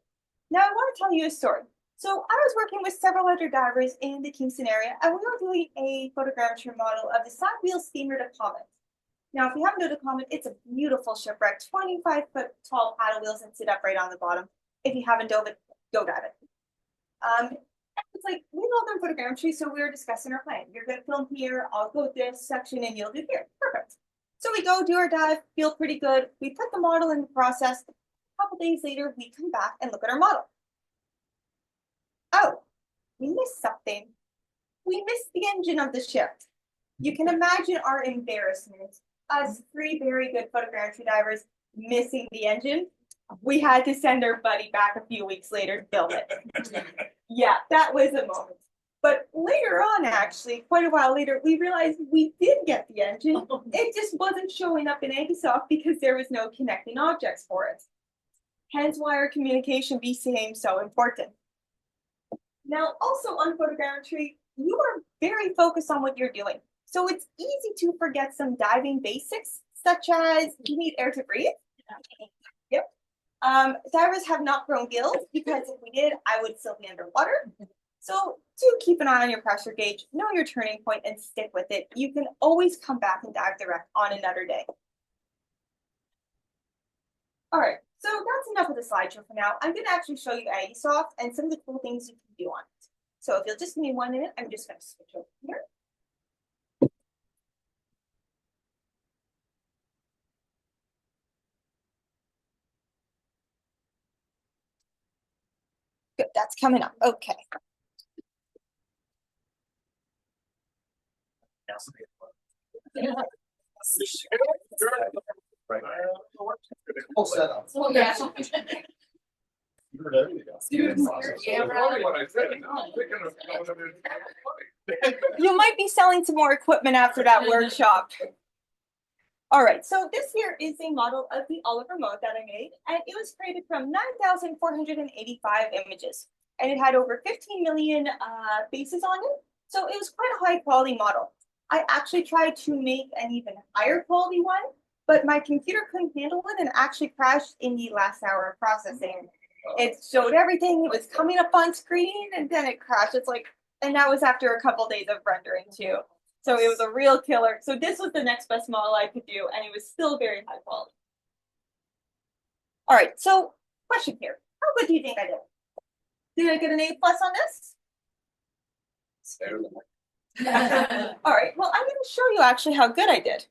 Now, I want to tell you a story. So I was working with several other divers in the Kingston area, and we were doing a photogrammetry model of the side wheel steamer to Comet. Now, if you haven't done the Comet, it's a beautiful shipwreck, 25-foot tall paddle wheels and sit upright on the bottom. If you haven't dove it, go dive it. It's like, we know them photogrammetry, so we were discussing our plan. You're going to film here, I'll go this section, and you'll do here. Perfect. So we go do our dive, feel pretty good. We put the model in the process. A couple days later, we come back and look at our model. Oh, we missed something. We missed the engine of the ship. You can imagine our embarrassment. Us three very good photogrammetry divers missing the engine. We had to send our buddy back a few weeks later to film it. Yeah, that was a moment. But later on, actually, quite a while later, we realized we did get the engine. It just wasn't showing up in Aggisoft because there was no connecting objects for it. Hence why our communication became so important. Now, also on photogrammetry, you are very focused on what you're doing. So it's easy to forget some diving basics, such as you need air to breathe. Yep. Divers have not grown gills because if we did, I would still be underwater. So do keep an eye on your pressure gauge, know your turning point, and stick with it. You can always come back and dive direct on another day. All right, so that's enough of the slideshow for now. I'm going to actually show you Aggisoft and some of the cool things you can do on it. So if you'll just give me 1 minute, I'm just going to switch over here. Good, that's coming up. Okay. Full setup. Oh, yeah. You heard everything else. Students, yeah, right. What I said, now I'm thinking of going to You might be selling some more equipment after that workshop. All right, so this here is a model of the Oliver mode that I made, and it was created from 9,485 images, and it had over 15 million faces on it, so it was quite a high quality model. I actually tried to make an even higher quality one, but my computer couldn't handle it and actually crashed in the last hour of processing. It showed everything, it was coming up on screen, and then it crashed. It's like, and that was after a couple days of rendering too. So it was a real killer. So this was the next best model I could do, and it was still very high quality. All right, so question here. How good do you think I did? Did I get an A+ on this? All right, well, I'm going to show you actually how good I did.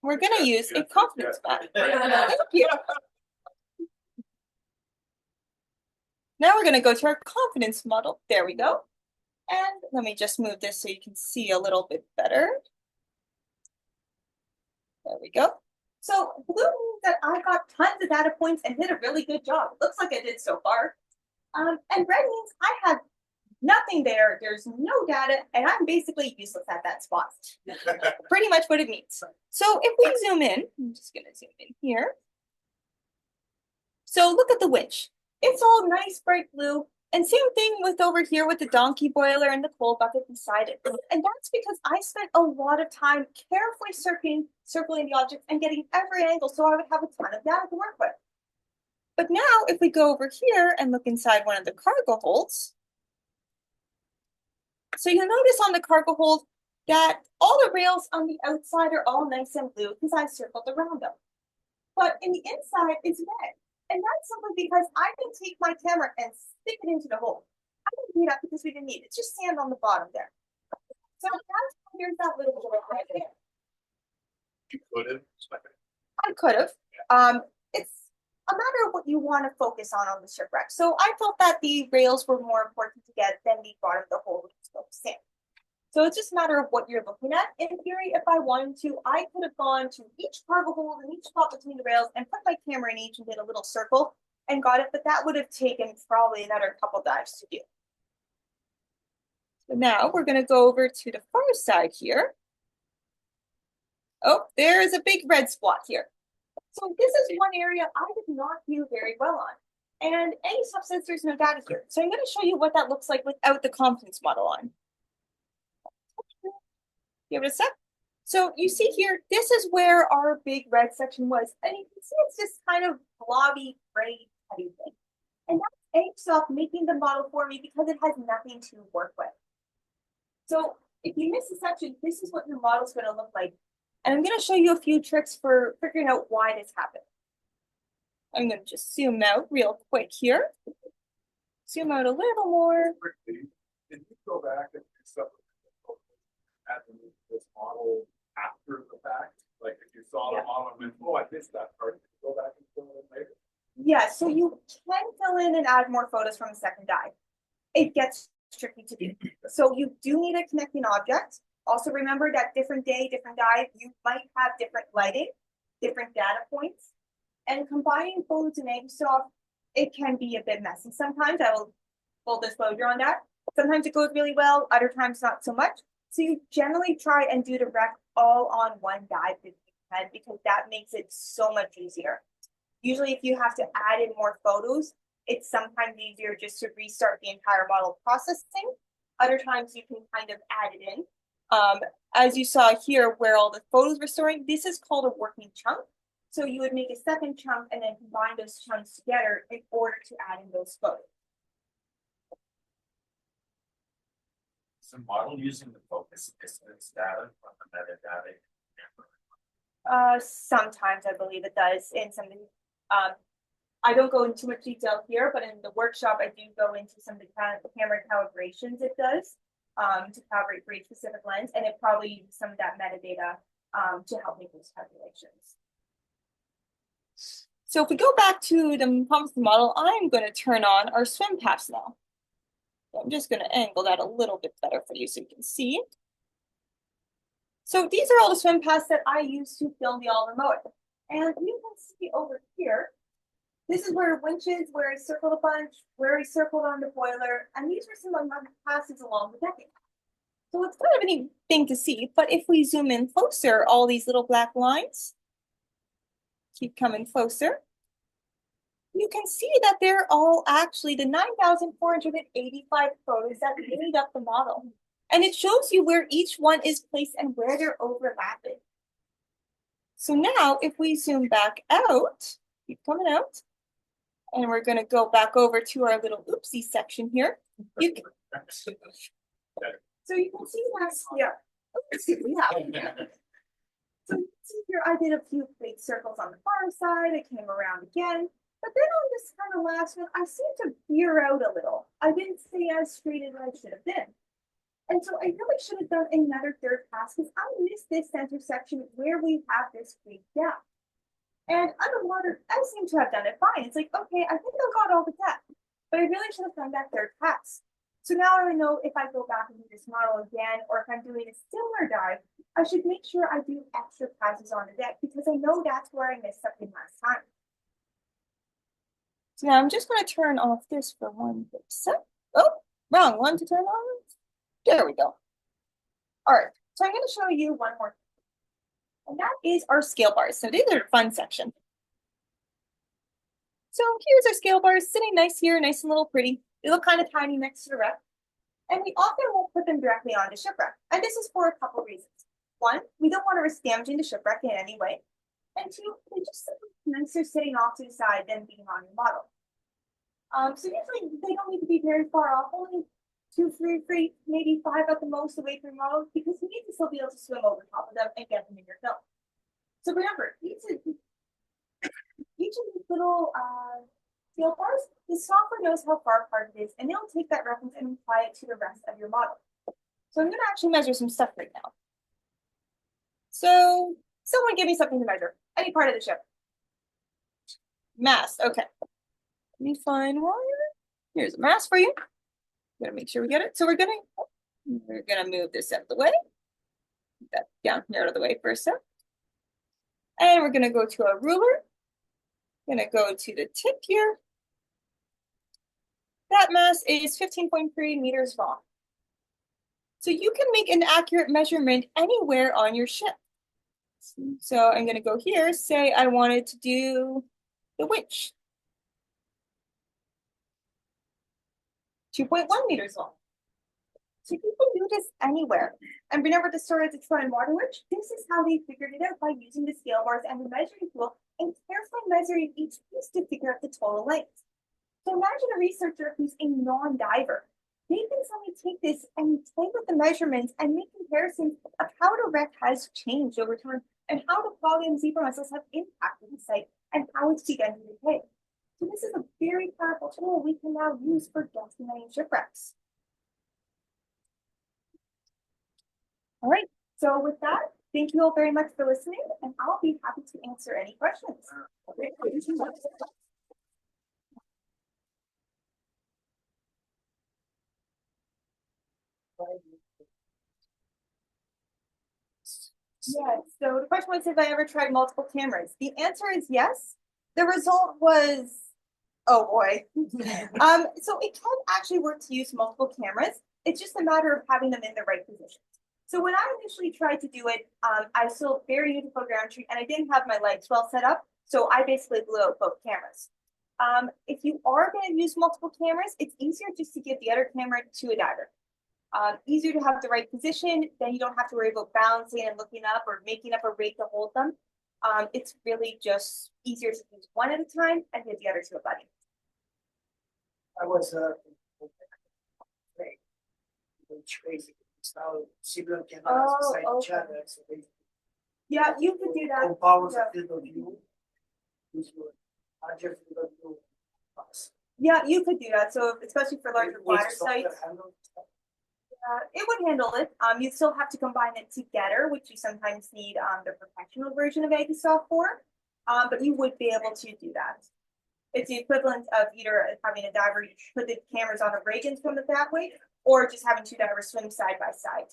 We're going to use a confidence badge. Thank you. Now we're going to go to our confidence model. There we go. And let me just move this so you can see a little bit better. There we go. So blue means that I got tons of data points and did a really good job. It looks like I did so far. And red means I have nothing there. There's no data, and I'm basically useless at that spot. Pretty much what it means. So if we zoom in, I'm just going to zoom in here. So look at the winch. It's all nice bright blue. And same thing with over here with the donkey boiler and the coal bucket beside it. And that's because I spent a lot of time carefully circling the objects and getting every angle so I would have a ton of data to work with. But now if we go over here and look inside one of the cargo holds, so you'll notice on the cargo hold that all the rails on the outside are all nice and blue because I circled around them. But in the inside, it's red. And that's simply because I can take my camera and stick it into the hole. I didn't do that because we didn't need it. It's just sand on the bottom there. So that's here's that little hole right there. You could have. I could have. It's a matter of what you want to focus on the shipwreck. So I felt that the rails were more important to get than the bottom of the hole, which is focused sand. So it's just a matter of what you're looking at. In theory, if I wanted to, I could have gone to each cargo hold and each spot between the rails and put my camera in each and did a little circle and got it, but that would have taken probably another couple dives to do. So now we're going to go over to the far side here. Oh, there's a big red spot here. So this is one area I did not do very well on. And any substance, there's no data here. So I'm going to show you what that looks like without the confidence model on. Give it a sec. So you see here, this is where our big red section was. And you can see it's this kind of blobby, gray heavy thing. And that takes off making the model for me because it has nothing to work with. So if you miss a section, this is what your model is going to look like. And I'm going to show you a few tricks for figuring out why this happened. I'm going to just zoom out real quick here. Zoom out a little more. quickly. Did you go back and do stuff at this model after the fact? Like if you saw the model and went, oh, I missed that part, did you go back and fill it in later? Yeah, so you can fill in and add more photos from a second dive. It gets tricky to do. So you do need a connecting object. Also remember that different day, different dive, you might have different lighting, different data points, and combining photos and angles off, it can be a bit messy. Sometimes I will full disclosure on that. Sometimes it goes really well, other times not so much. So you generally try and do the rec all on one dive if you can, because that makes it so much easier. Usually if you have to add in more photos, it's sometimes easier just to restart the entire model processing. Other times you can kind of add it in. As you saw here where all the photos were storing, this is called a working chunk. So you would make a second chunk and then combine those chunks together in order to add in those photos. Is the model using the focus distance data from the metadata? Sometimes I believe it does in some I don't go into too much detail here, but in the workshop I do go into some of the camera calibrations it does to calibrate for each specific lens, and it probably uses some of that metadata to help make those calculations. So if we go back to the confidence model, I'm going to turn on our swim paths now. So I'm just going to angle that a little bit better for you so you can see. So these are all the swim paths that I use to film the all remote. And you can see over here, this is where winches, where I circled a bunch, where I circled on the boiler, and these were some of my passes along the decking. So it's kind of a neat thing to see, but if we zoom in closer, all these little black lines, keep coming closer, you can see that they're all actually the 9,485 photos that made up the model. And it shows you where each one is placed and where they're overlapping. So now if we zoom back out, keep coming out, and we're going to go back over to our little oopsie section here. So you can see that, yeah. So you can see here, I did a few big circles on the far side. I came around again. But then on this kind of last one, I seemed to veer out a little. I didn't stay as straight as I should have been. And so I really should have done another third pass because I missed this center section where we have this big gap. And underwater, I seem to have done it fine. It's like, okay, I think I got all the depth, but I really should have done that third pass. So now I know if I go back and do this model again, or if I'm doing a similar dive, I should make sure I do extra passes on the deck because I know that's where I missed something last time. So now I'm just going to turn off this for 1 quick sec. Oh, wrong one to turn on. There we go. All right, so I'm going to show you one more thing, and that is our scale bars. So these are the fun section. So here's our scale bars sitting nice here, nice and little pretty. They look kind of tiny next to the wreck. And we often won't put them directly on the shipwreck. And this is for a couple reasons. One, we don't want to risk damaging the shipwreck in any way. And two, they just look nicer sitting off to the side than being on your model. So usually they don't need to be very far off, only 2, 3 feet, maybe 5 at the most away from your model, because you need to still be able to swim over top of them and get them in your film. So remember, each of these little scale bars, the software knows how far apart it is, and they'll take that reference and apply it to the rest of your model. So I'm going to actually measure some stuff right now. So someone give me something to measure. Any part of the ship. Mast. Okay. Let me find one. Here's a mast for you. I'm gonna make sure we get it. So we're gonna move this out of the way. Put that down here out of the way for a sec. And we're gonna go to our ruler. Gonna go to the tip here. That mast is 15.3 meters long. So you can make an accurate measurement anywhere on your ship. So I'm gonna go here, say I wanted to do the winch. 2.1 meters long. So you can do this anywhere. And remember the story of the Trojan water winch? This is how they figured it out by using the scale bars and the measuring tool and carefully measuring each piece to figure out the total length. So imagine a researcher who's a non-diver. They can suddenly take this and play with the measurements and make comparisons of how the wreck has changed over time and how the quality and zebra mussels have impacted the site and how it's begun to decay. So this is a very powerful tool we can now use for documenting shipwrecks. All right, so with that, thank you all very much for listening, and I'll be happy to answer any questions. Yes, so the question was if I ever tried multiple cameras. The answer is yes. The result was, oh boy. So it can actually work to use multiple cameras. It's just a matter of having them in the right positions. So when I initially tried to do it, I was still very new to photogrammetry and I didn't have my lights well set up. So I basically blew out both cameras. If you are going to use multiple cameras, it's easier just to give the other camera to a diver. Easier to have the right position, then you don't have to worry about balancing and looking up or making up a rig to hold them. It's really just easier to use one at a time and give the other to a buddy. I was crazy. So similar cameras beside each other. So they Yeah, you could do that. powers of field of view. Larger field of view. Yeah, you could do that. So especially for larger water sites. It would handle it. You still have to combine it together, which you sometimes need the professional version of Agisoft for. But you would be able to do that. It's the equivalent of either having a diver put the cameras on a rig and swim it that way, or just having two divers swim side by side.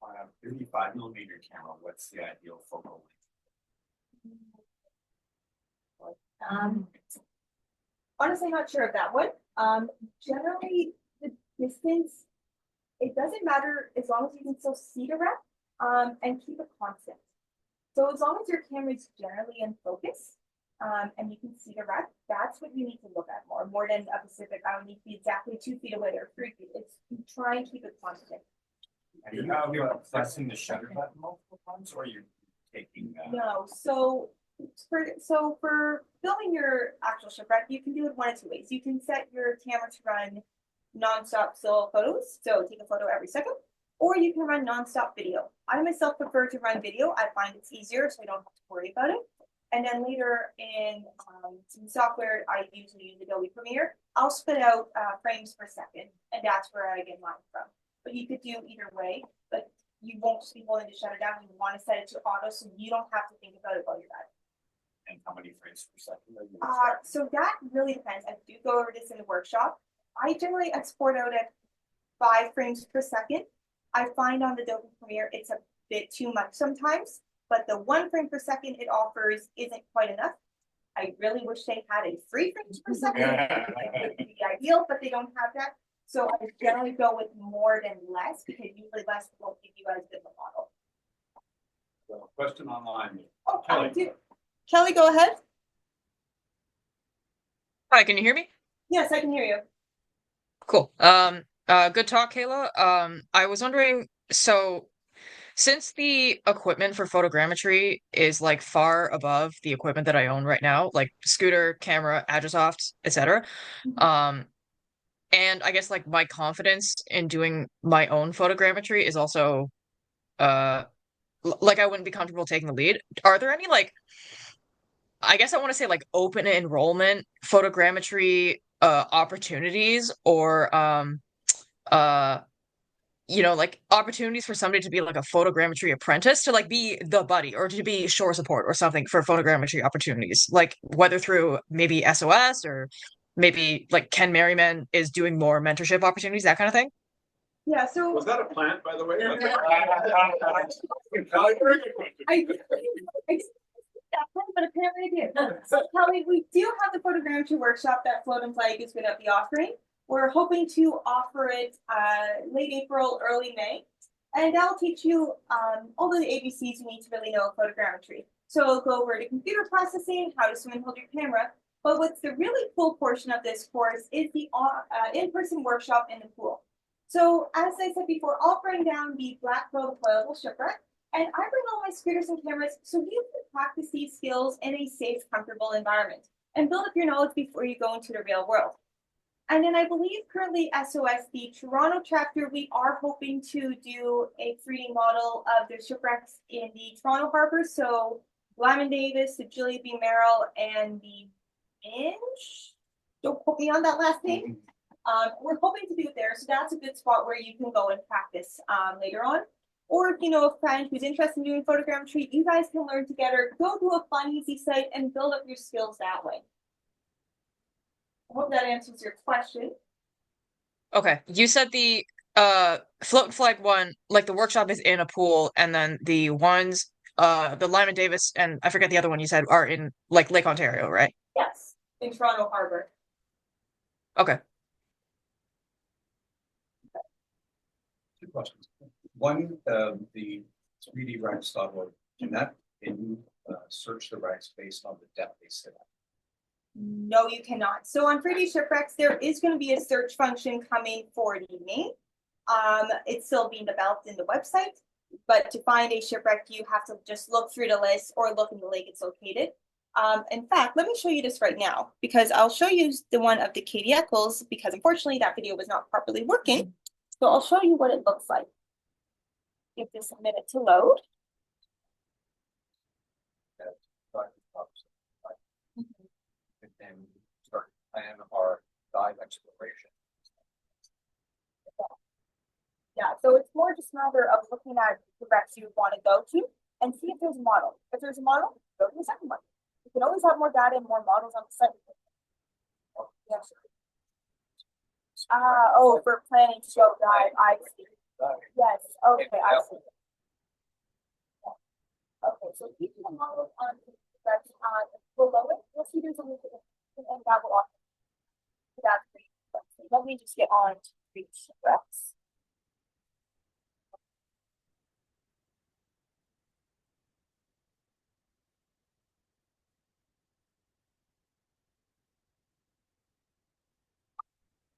On a 35mm camera, what's the ideal focal Um, honestly, not sure of that one. Generally, the distance, it doesn't matter as long as you can still see the rep, and keep it constant. So as long as your camera is generally in focus, and you can see the rep, that's what you need to look at more than a specific, I would need to be exactly 2 feet away or 3 feet. It's, you try and keep it constant. And you're pressing the shutter button multiple times, or you're taking? No, so for filming your actual shipwreck, you can do it one of two ways. You can set your camera to run nonstop still photos, so take a photo every second, or you can run nonstop video. I myself prefer to run video. I find it's easier, so I don't have to worry about it. And then later in some software I usually use Adobe Premiere, I'll spit out frames per second, and that's where I get mine from. But you could do either way, but you won't be willing to shut it down. You want to set it to auto so you don't have to think about it while you're at it. And how many frames per second are you? So that really depends. I do go over this in the workshop. I generally export out at 5 frames per second. I find on the Adobe Premiere it's a bit too much sometimes, but the 1 frame per second it offers isn't quite enough. I really wish they had a 3 frames per second. It would be ideal, but they don't have that. So I generally go with more than less because usually less will give you guys a different model. So, question online. Oh, Kelly. I do. Kelly, go ahead. Hi, can you hear me? Yes, I can hear you. Cool. Good talk, Kayla. I was wondering, so since the equipment for photogrammetry is like far above the equipment that I own right now, like scooter, camera, Agisoft, etc. And I guess like my confidence in doing my own photogrammetry is also like I wouldn't be comfortable taking the lead. Are there any like I guess I want to say like open enrollment photogrammetry opportunities or uh like opportunities for somebody to be like a photogrammetry apprentice to like be the buddy or to be shore support or something for photogrammetry opportunities, like whether through maybe SOS or maybe like Ken Merriman is doing more mentorship opportunities, that kind of thing. Yeah, so Was that a plant, by the way? I but apparently I did. So Kelly, we do have the photogrammetry workshop that Float and Flag is going to be offering. We're hoping to offer it late April, early May, and that'll teach you all the ABCs you need to really know of photogrammetry. So it'll go over to computer processing, how to swim and hold your camera. But what's the really cool portion of this course is the in-person workshop in the pool. So as I said before, I'll bring down the Black Pearl deployable shipwreck, and I bring all my scooters and cameras so you can practice these skills in a safe, comfortable environment and build up your knowledge before you go into the real world. And then I believe currently SOS, the Toronto chapter, we are hoping to do a 3D model of the shipwrecks in the Toronto harbor. So Lyman Davis, the Julia B. Merrill, and the Inch. Don't quote me on that last name. We're hoping to do it there. So that's a good spot where you can go and practice later on. Or if you know a friend who's interested in doing photogrammetry, you guys can learn together, go to a fun, easy site and build up your skills that way. I hope that answers your question. Okay. You said the Float and Flag one, like the workshop is in a pool, and then the ones the Lyman Davis and I forget the other one you said are in like Lake Ontario, right? Yes, in Toronto Harbor. Okay. 2 questions. One, the 3D racks .org, can you search the racks based on the depth they sit at? No, you cannot. So on 3D shipwrecks, there is going to be a search function coming for the name. It's still being developed in the website, but to find a shipwreck, you have to just look through the list or look in the lake it's located. In fact, let me show you this right now because I'll show you the one of the Katie Eccles because unfortunately that video was not properly working. So I'll show you what it looks like. Give this a minute to load. And then start plan our dive exploration. Yeah, so it's more just a matter of looking at the wrecks you want to go to and see if there's a model. If there's a model, go to the second one. You can always have more data and more models on the site. Yes. Oh, for planning to go dive, I see. Yes, okay, I see. Okay, so keep the model on that's below it, you'll see there's a little bit and that will also. That's great. Let me just get on to reach breaths.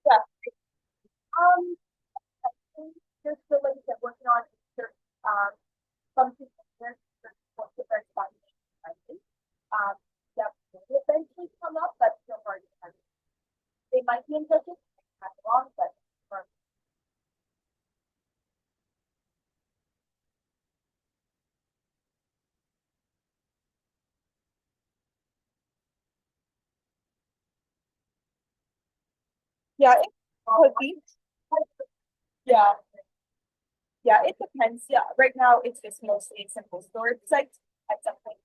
Yeah. I think there's still like that working on certain functions there's different functions. That will eventually come up, but still hard to have. They might be interested, not wrong, but yeah, it could be. Yeah. Yeah, it depends. Yeah, right now it's just mostly a simple storage site at some point.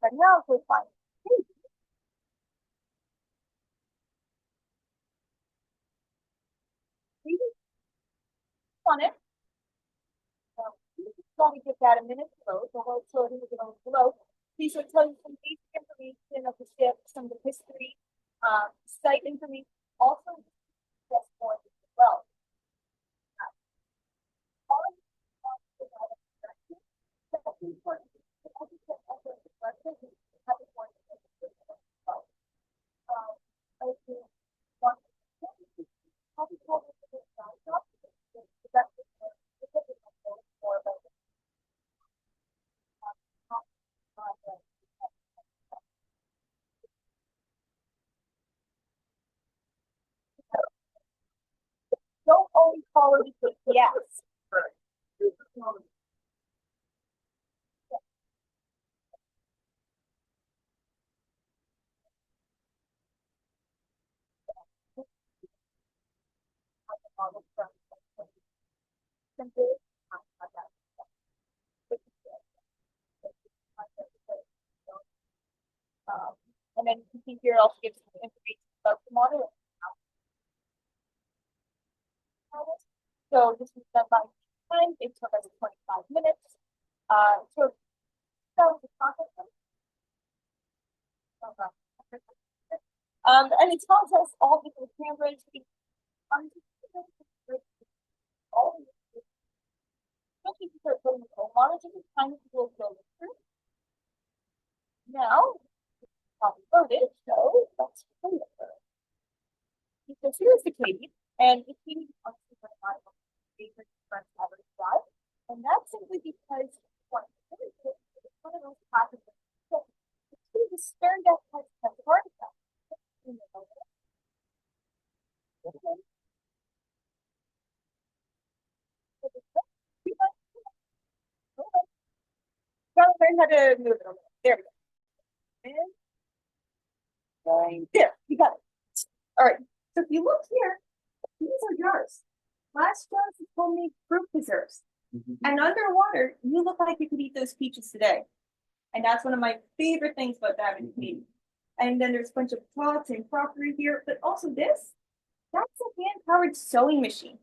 But now we're fine. On it. Let me give that a minute to load. The whole loading is going to load. These will tell you some basic information of the ship, some of the history, site information, also just more as well. Don't always follow the yes. And then you can here also gives you information about the model. So this was done by time. It took us 25 minutes. So that was the process. And it tells us all the cameras. All especially if you start putting the monitors, it's kind of will go through. Now, loaded, so that's clear. So here's the Katie, and the Katie wants to run out of favorite front average drive, and that's simply because one of those packages. So it's the stern deck has a heart attack. Gotta learn how to move it over. There we go. And going there, you got it. All right. So if you look here, these are jars. Last jars is homemade fruit preserves. And underwater, you look like you could eat those peaches today. And that's one of my favorite things about diving in Canada. And then there's a bunch of pots and crockery here, but also this, that's a hand-powered sewing machine.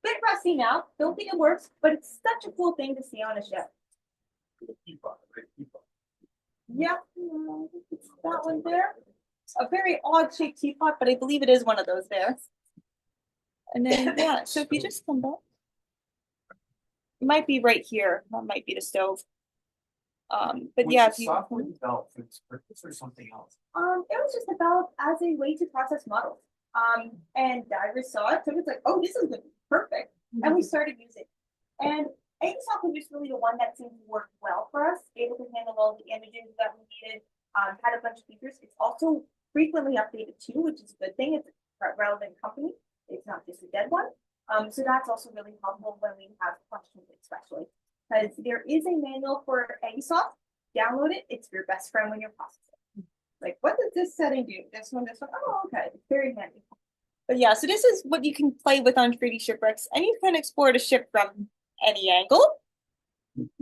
Bit rusty now, don't think it works, but it's such a cool thing to see on a ship. Yeah, it's that one there. A very odd shaped teapot, but I believe it is one of those there. And then, yeah, so if you just come back, it might be right here. That might be the stove. But yeah, if you software developed for something else. it was just developed as a way to process models. And divers saw it, so it's like, oh, this is gonna be perfect. And we started using it. And ASOP was just really the one that seemed to work well for us, able to handle all the images that we needed, had a bunch of features. It's also frequently updated too, which is a good thing. It's a relevant company. It's not just a dead one. So that's also really helpful when we have questions, especially because there is a manual for ASOP, download it, it's your best friend when you're processing. Like, what does this setting do? This one, oh, okay, it's very handy. But yeah, so this is what you can play with on 3D shipwrecks, and you can export a ship from any angle.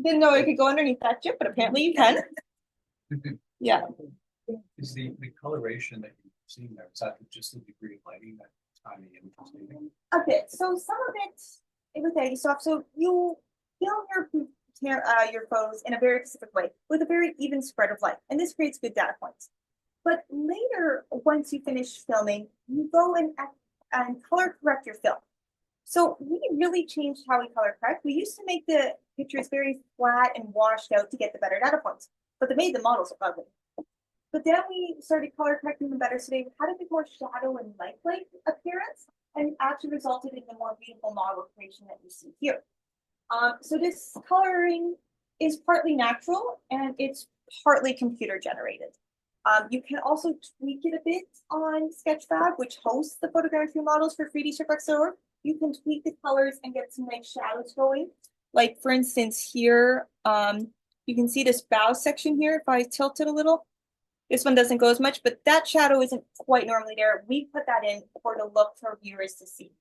Didn't know it could go underneath that ship, but apparently you can. Yeah. Is the coloration that you're seeing there, is that just the degree of lighting that time the image is taking? A bit. So some of it was eggy soft. So you film your photos in a very specific way with a very even spread of light, and this creates good data points. But later, once you finish filming, you go and color correct your film. So we really changed how we color correct. We used to make the pictures very flat and washed out to get the better data points, but they made the models look ugly. But then we started color correcting them better, so they had a bit more shadow and lifelike appearance, and actually resulted in the more beautiful model creation that you see here. So this coloring is partly natural and it's partly computer generated. You can also tweak it a bit on Sketchfab, which hosts the photogrammetry models for 3D shipwrecks.org. You can tweak the colors and get some nice shadows going. Like for instance here, you can see this bow section here. If I tilt it a little, this one doesn't go as much, but that shadow isn't quite normally there. We put that in for the look for viewers to see.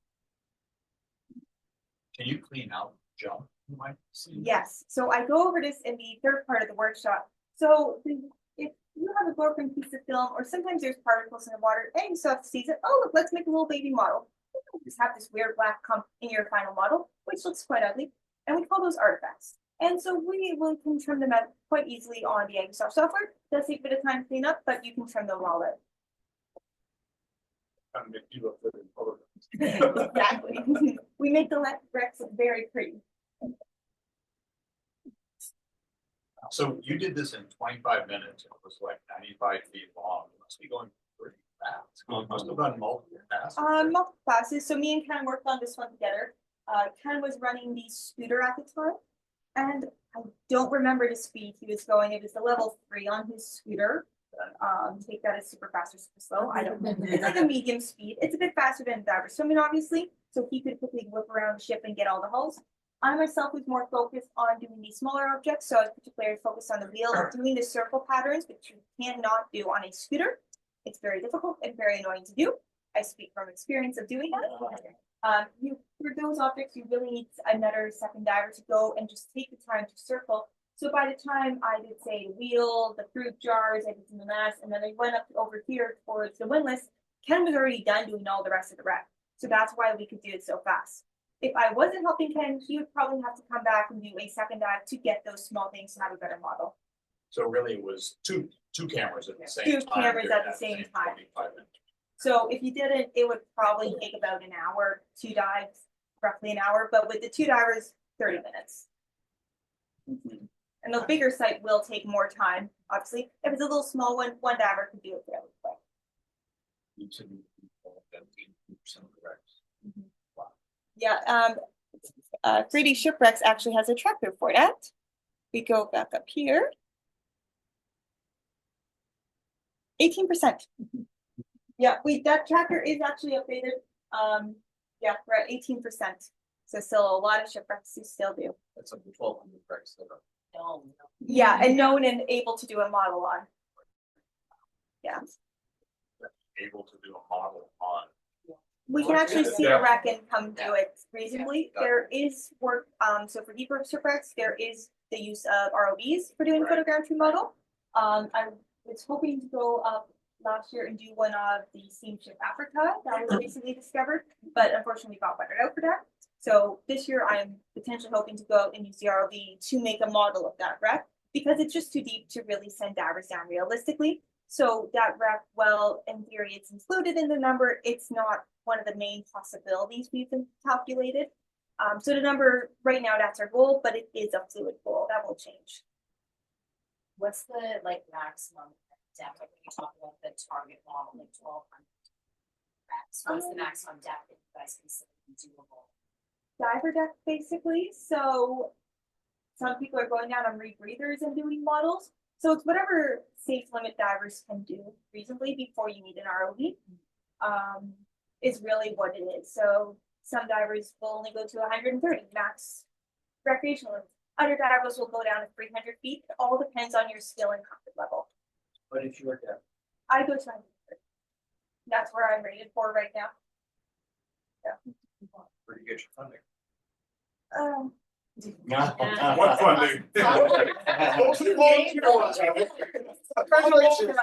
Can you clean out junk you might see? Yes, so I go over this in the third part of the workshop. So if you have a broken piece of film, or sometimes there's particles in the water, and you still have to seize it. Oh, look, let's make a little baby model. You just have this weird black clump in your final model, which looks quite ugly, and we call those artifacts. And so we can trim them out quite easily on the Angusoft software. It does take a bit of time to clean up, but you can trim them all out. Make you look good in photographs. Exactly. We make the wrecks look very pretty. So you did this in 25 minutes. It was like 95 feet long. It must be going pretty fast. You must have done multiple passes. Multiple passes. So me and Ken worked on this one together. Ken was running the scooter at the time, and I don't remember the speed he was going. It was the level 3 on his scooter. Take that as super fast or super slow. I don't know. It's like a medium speed. It's a bit faster than diver swimming, obviously. So he could quickly whip around the ship and get all the hulls. I myself was more focused on doing these smaller objects, so I was particularly focused on the wheel and doing the circle patterns, which you cannot do on a scooter. It's very difficult and very annoying to do. I speak from experience of doing that. For those objects, you really need another second diver to go and just take the time to circle. So by the time I did, say, the wheel, the fruit jars, I did some of that, and then I went up over here towards the windlass, Ken was already done doing all the rest of the wreck. So that's why we could do it so fast. If I wasn't helping Ken, he would probably have to come back and do a second dive to get those small things to have a better model. So really it was two cameras at the same time. Two cameras during at the that same time. 25 minutes. So if you did it, it would probably take about an hour, 2 dives, roughly an hour, but with the 2 divers, 30 minutes. And the bigger site will take more time, obviously. If it's a little small one, one diver can do it fairly quick. You said you involved 15% of the wrecks. Yeah, 3D Shipwrecks actually has a tracker for that. We go back up here. 18%. Yeah, that tracker is actually updated. Yeah, we're at 18%. So still a lot of shipwrecks you still do. That's up to 1,200 wrecks that are. Yeah, and known and able to do a model on. Yeah. Able to do a model on. We can actually see Yeah. a wreck and come do it reasonably. Yeah. There is work, so for deeper shipwrecks, there is the use of ROVs for doing photogrammetry model. I was hoping to go up last year and do one of the steamship Africa that was recently discovered, but unfortunately got weathered out for that. So this year I'm potentially hoping to go and use the ROV to make a model of that wreck because it's just too deep to really send divers down realistically. So that wreck, well, in theory, it's included in the number. It's not one of the main possibilities we've been calculated. So the number right now, that's our goal, but it is a fluid goal. That will change. What's the like maximum depth? Like when you talk about the target model, like 1,200 reps, what's the maximum depth that you guys consider doable? Diver depth, basically. So some people are going down on rebreathers and doing models. So it's whatever safe limit divers can do reasonably before you need an ROV. Is really what it is. So some divers will only go to 130 max recreational. Other divers will go down to 300 feet. It all depends on your skill and comfort level. What did you look at? I go to 100. That's where I'm rated for right now. Where do you get your funding? What funding? Mostly volunteer ones, right? Congratulations.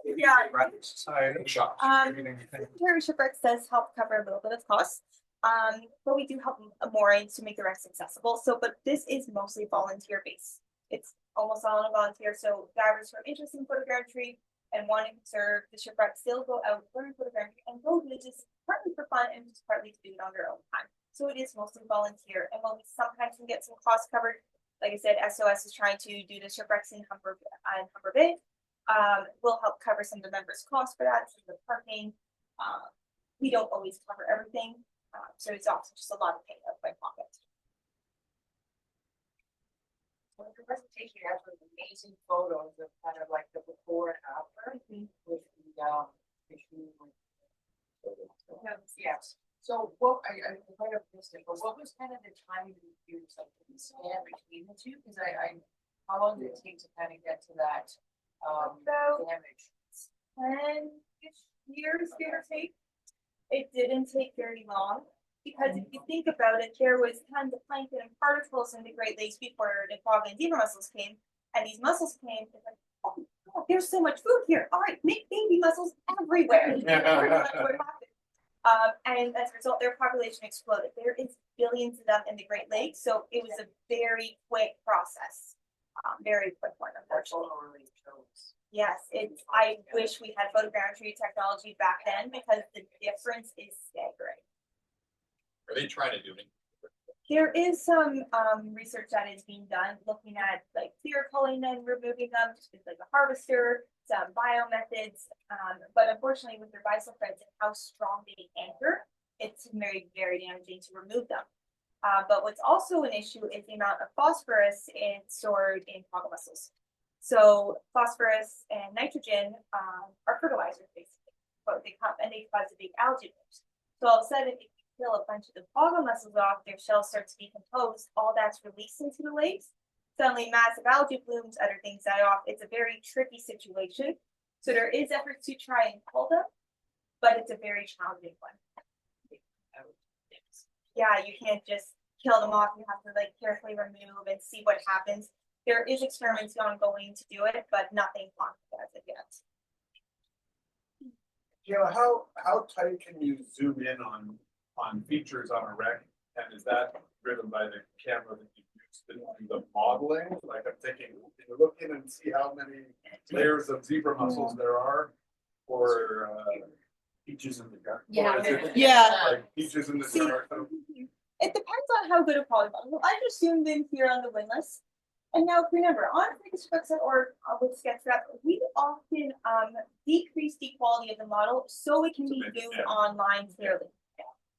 Yeah. Society, shops, Um, everything. Secretary Shipwrecks does help cover a little bit of costs. But we do help moorings to make the wrecks accessible. So, but this is mostly volunteer based. It's almost all on volunteer. So divers who are interested in photogrammetry and wanting to serve the shipwreck still go out, learn photogrammetry, and go just partly for fun and just partly to do it on their own time. So it is mostly volunteer. And while we sometimes can get some costs covered, like I said, SOS is trying to do the shipwrecks in Humber Bay. We'll help cover some of the members' costs for that, some of the parking. We don't always cover everything. So it's also just a lot of pain out of my pocket. Well, the presentation has some amazing photos of kind of like the before and after with the issue. Yes. So what I might have missed it, but what was kind of the timing of the like the span between the two? Because how long did it take to kind of get to that damage? 10 years, give or take. It didn't take very long because if you think about it, there was tons of plankton and particles in the Great Lakes before the frog and zebra mussels came, and these mussels came. It's like, oh, there's so much food here. All right, make baby mussels everywhere. And as a result, their population exploded. There is billions of them in the Great Lakes, so it was a very quick process. Very quick one, unfortunately. Yes, I wish we had photogrammetry technology back then because the difference is staggering. Are they trying to do anything? There is some research that is being done looking at like clear culling and removing them, just with like a harvester, some biomethods. But unfortunately with their bisulfides and how strong they anchor, it's very, very damaging to remove them. But what's also an issue is the amount of phosphorus stored in frog mussels. So phosphorus and nitrogen are fertilizers basically, but they come and they cause a big algae blooms. So all of a sudden, if you kill a bunch of the frog mussels off, their shells start to decompose. All that's released into the lakes. Suddenly, massive algae blooms, other things die off. It's a very tricky situation. So there is efforts to try and cull them, but it's a very challenging one. Yeah, you can't just kill them off. You have to like carefully remove and see what happens. There is experiments ongoing to do it, but nothing concrete as of yet. How tight can you zoom in on features on a wreck? And is that driven by the camera that you use to do the modeling? Like I'm thinking, can you look in and see how many layers of zebra mussels there are? Or peaches in the dark? Yeah. Like peaches in the dark. It depends on how good a polygon. Well, I just zoomed in here on the windlass. And now remember, on Photogrammetry with SketchUp, we often decrease the quality of the model so it can be viewed online clearly.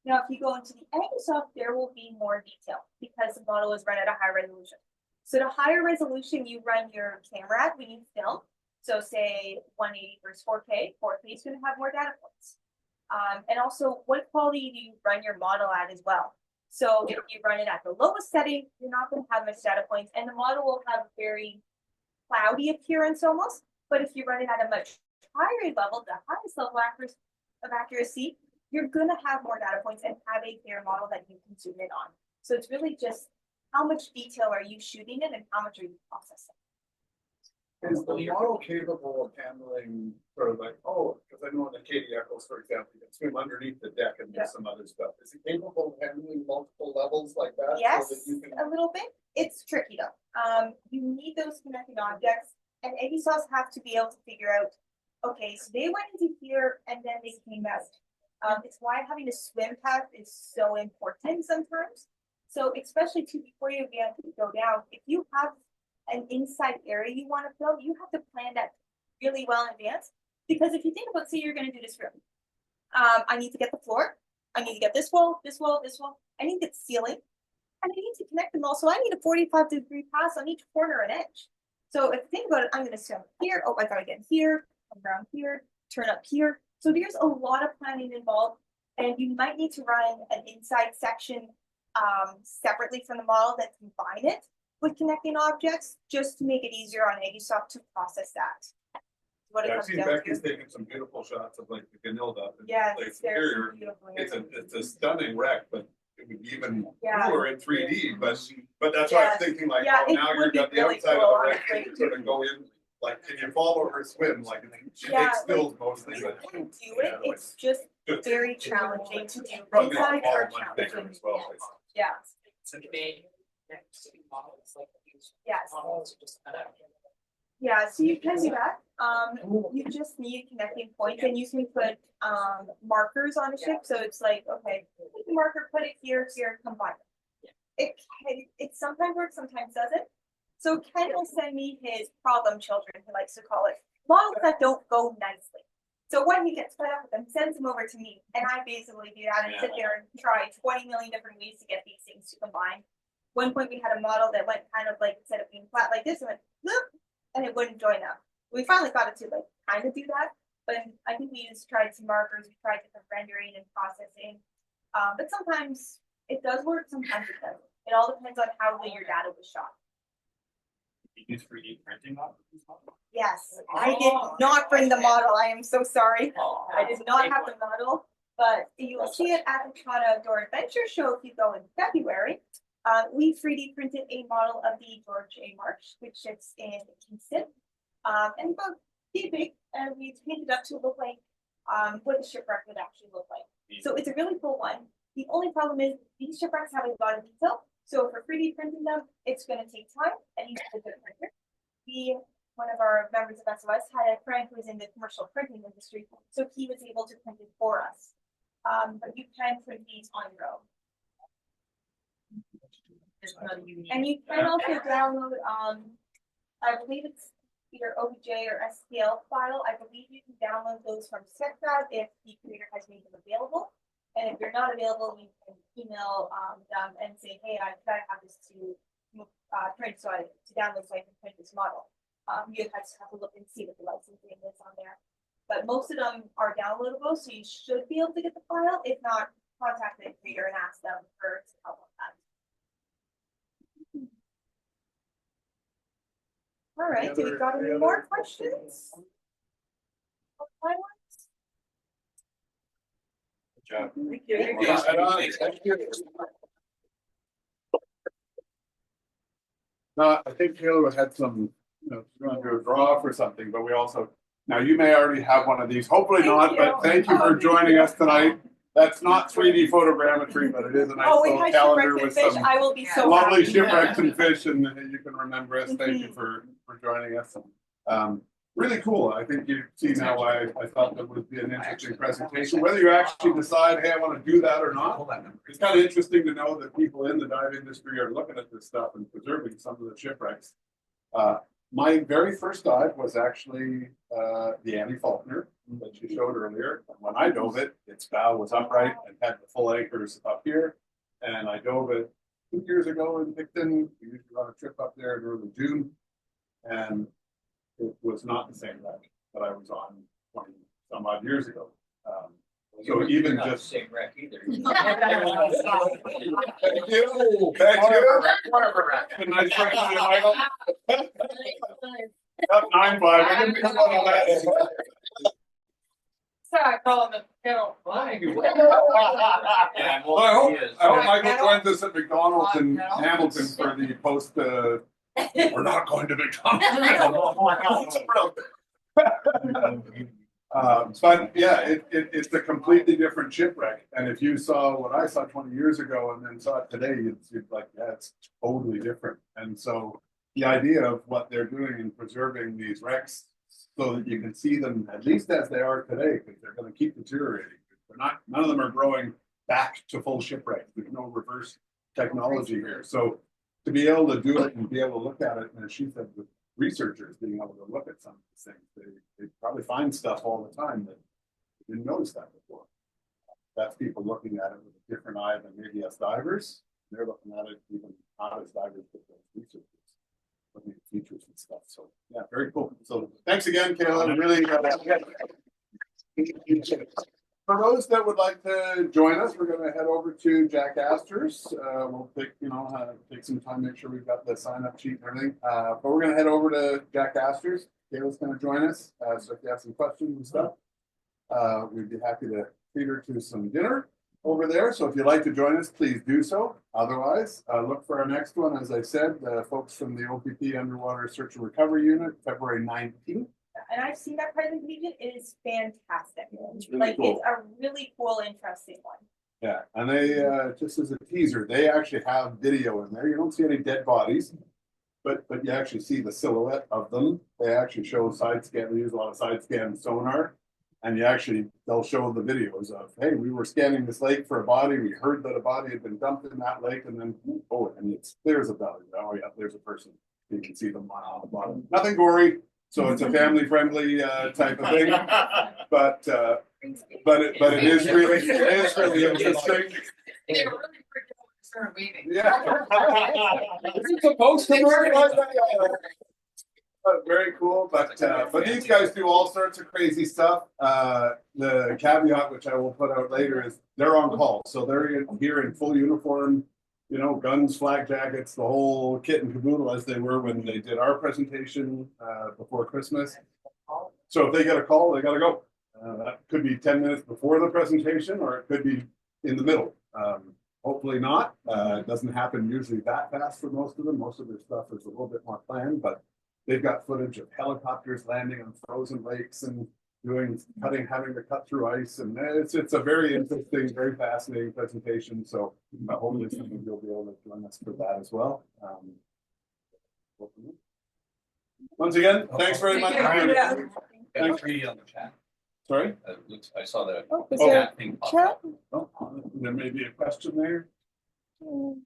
Now, if you go into the Microsoft, there will be more detail because the model is run at a high resolution. So the higher resolution you run your camera at when you film, so say 180 versus 4K, 4K is going to have more data points. And also, what quality do you run your model at as well? So if you run it at the lowest setting, you're not going to have much data points, and the model will have a very cloudy appearance almost. But if you run it at a much higher level, the highest level of accuracy, you're going to have more data points and have a clear model that you can zoom in on. So it's really just how much detail are you shooting in and how much are you processing. Is the model capable of handling sort of like, because I know in the Katie Eccles, for example, you can swim underneath the deck and do some other stuff. Is it capable of handling multiple levels like that? Yes, so that you can... a little bit. It's tricky though. You need those connecting objects, and AVSOS have to be able to figure out, okay, so they went into here and then they came out. It's why having a swim path is so important sometimes. So especially before you go down, if you have an inside area you want to fill, you have to plan that really well in advance. Because if you think about, say you're going to do this room, I need to get the floor, I need to get this wall, this wall, this wall, I need to get the ceiling, and I need to connect them all. So I need a 45-degree pass on each corner and edge. So if you think about it, I'm going to swim here. Oh, I got to get here, come around here, turn up here. So there's a lot of planning involved, and you might need to run an inside section separately from the model that combine it. with connecting objects, just to make it easier on Agisoft to process that. What it Yeah, I've comes seen down Becky's to. taking some beautiful shots of like the Ganilda. Yeah, Like there's Superior. some beautiful. It's a stunning wreck, but it would be even Yeah. cooler in 3D, but that's why Yeah. I'm thinking like, Yeah, oh, it now would you've be got the really outside cool, of the wreck, honestly. you sort of go in, like, can you follow or swim, like, she Yeah, takes stills mostly, You but. can do yeah, it, it's just Just- very challenging to do. Probably Inside make the are model much bigger challenging. as well. Yeah, So the big, next models like these. yes. Models are just kind of. Yeah, so you can do that. You just need connecting points and you can put markers on a ship. So it's like, okay, put the marker, put it here, here, combine it. It sometimes works, sometimes doesn't. So Ken will send me his problem children, he likes to call it, models that don't go nicely. So when he gets fed up with them, sends them over to me, and I basically do that and sit there and try 20 million different ways to get these things to combine. One point we had a model that went kind of like, instead of being flat like this, it went loop, and it wouldn't join up. We finally got it to like kind of do that, but I think we just tried some markers, we tried different rendering and processing. But sometimes it does work, sometimes it doesn't. It all depends on how your data was shot. You use 3D printing on these models? Yes, I did not bring the model. I am so sorry. I did not have the model, but you will see it at the Toronto Outdoor Adventure Show if you go in February. We 3D printed a model of the George A. March, which sits in Kingston, and about this big, and we painted up to look like what the shipwreck would actually look like. So it's a really cool one. The only problem is these shipwrecks have a lot of detail. So for 3D printing them, it's going to take time and you need a good printer. One of our members of SOS had a friend who was in the commercial printing industry, so he was able to print it for us. But you can print these on your own. And you can also download, I believe it's either OBJ or STL file. I believe you can download those from SketchUp if the creator has made them available. And if you're not available, you can email them and say, hey, I have this to print, so to download so I can print this model. You just have to look and see what the licensing is on there. But most of them are downloadable, so you should be able to get the file. If not, contact the creator and ask them for help on that. All right, do we got any more questions? Good Yeah. No, I think Kayla had some, she's going to do a draw for something, but we also, now you may already have one of these, hopefully not, but thank you for joining us tonight. That's not 3D photogrammetry, but it is a nice little calendar with some I will be so lovely happy. shipwrecks and fish, and you can remember us. Thank you for joining us. Really cool. I think you see now why I thought that would be an interesting presentation. Whether you actually decide, hey, I want to do that or not, it's kind of interesting to know that people in the dive industry are looking at this stuff and preserving some of the shipwrecks. My very first dive was actually the Annie Faulkner that you showed earlier. And when I dove it, its bow was upright and had the full anchors up here. And I dove it 2 years ago in Picton. We used to run a trip up there in early June. And it was not the same wreck that I was on 20 some odd years ago. So even just same wreck either. Thank you. Thank you. Good night, Michael. Up 9-5. I didn't come out of that. Sorry, calling the kennel. Yeah, Well, I hope Michael joins us at McDonald's in Hamilton for the post. We're not going to McDonald's. But yeah, it's a completely different shipwreck. And if you saw what I saw 20 years ago and then saw it today, you'd like, yeah, it's totally different. And so the idea of what they're doing in preserving these wrecks so that you can see them at least as they are today, because they're going to keep deteriorating. None of them are growing back to full shipwreck. There's no reverse technology here. So to be able to do it and be able to look at it, and as she said, with researchers being able to look at some of these things, they probably find stuff all the time that they didn't notice that before. That's people looking at it with a different eye than maybe us divers. They're looking at it even not as divers, but as researchers, looking at features and stuff. So yeah, very cool. So thanks again, Kayla. Really. For those that would like to join us, we're gonna head over to Jack Astor's. We'll take, take some time, make sure we've got the sign up sheet and everything. But we're gonna head over to Jack Astor's. Kayla's gonna join us. So if you have some questions and stuff, we'd be happy to treat her to some dinner over there. So if you'd like to join us, please do so. Otherwise, look for our next one. As I said, the folks from the OPP Underwater Search and Recovery Unit, February 19th. And I've seen that presentation. It is fantastic. It's really Like cool. it's a really cool, interesting one. Yeah, and they, just as a teaser, they actually have video in there. You don't see any dead bodies, but you actually see the silhouette of them. They actually show side scan. They use a lot of side scan sonar, and they'll show the videos of, hey, we were scanning this lake for a body. We heard that a body had been dumped in that lake, and then and it's there's a belly. Oh yeah, there's a person. You can see them on the bottom. Nothing gory, so it's a family friendly type of thing. But it is really interesting. They were really freaked out when they started waving. Yeah. Is it supposed to work like that? Very cool, but these guys do all sorts of crazy stuff. The caveat, which I will put out later, is they're on call, so they're here in full uniform, guns, flak jackets, the whole kit and caboodle, as they were when they did our presentation before Christmas. So if they get a call, they gotta go. That could be 10 minutes before the presentation, or it could be in the middle. Hopefully not. It doesn't happen usually that fast for most of them. Most of their stuff is a little bit more planned, but they've got footage of helicopters landing on frozen lakes and having to cut through ice, and it's a very interesting, very fascinating presentation. So hopefully you'll be able to join us for that as well. Once again, thanks very much. Thanks for on the chat. Sorry? I saw that. Is there chat thing pop up. Oh, there may be a question there. Oh,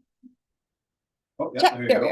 yeah, Chat, there you there go. we are.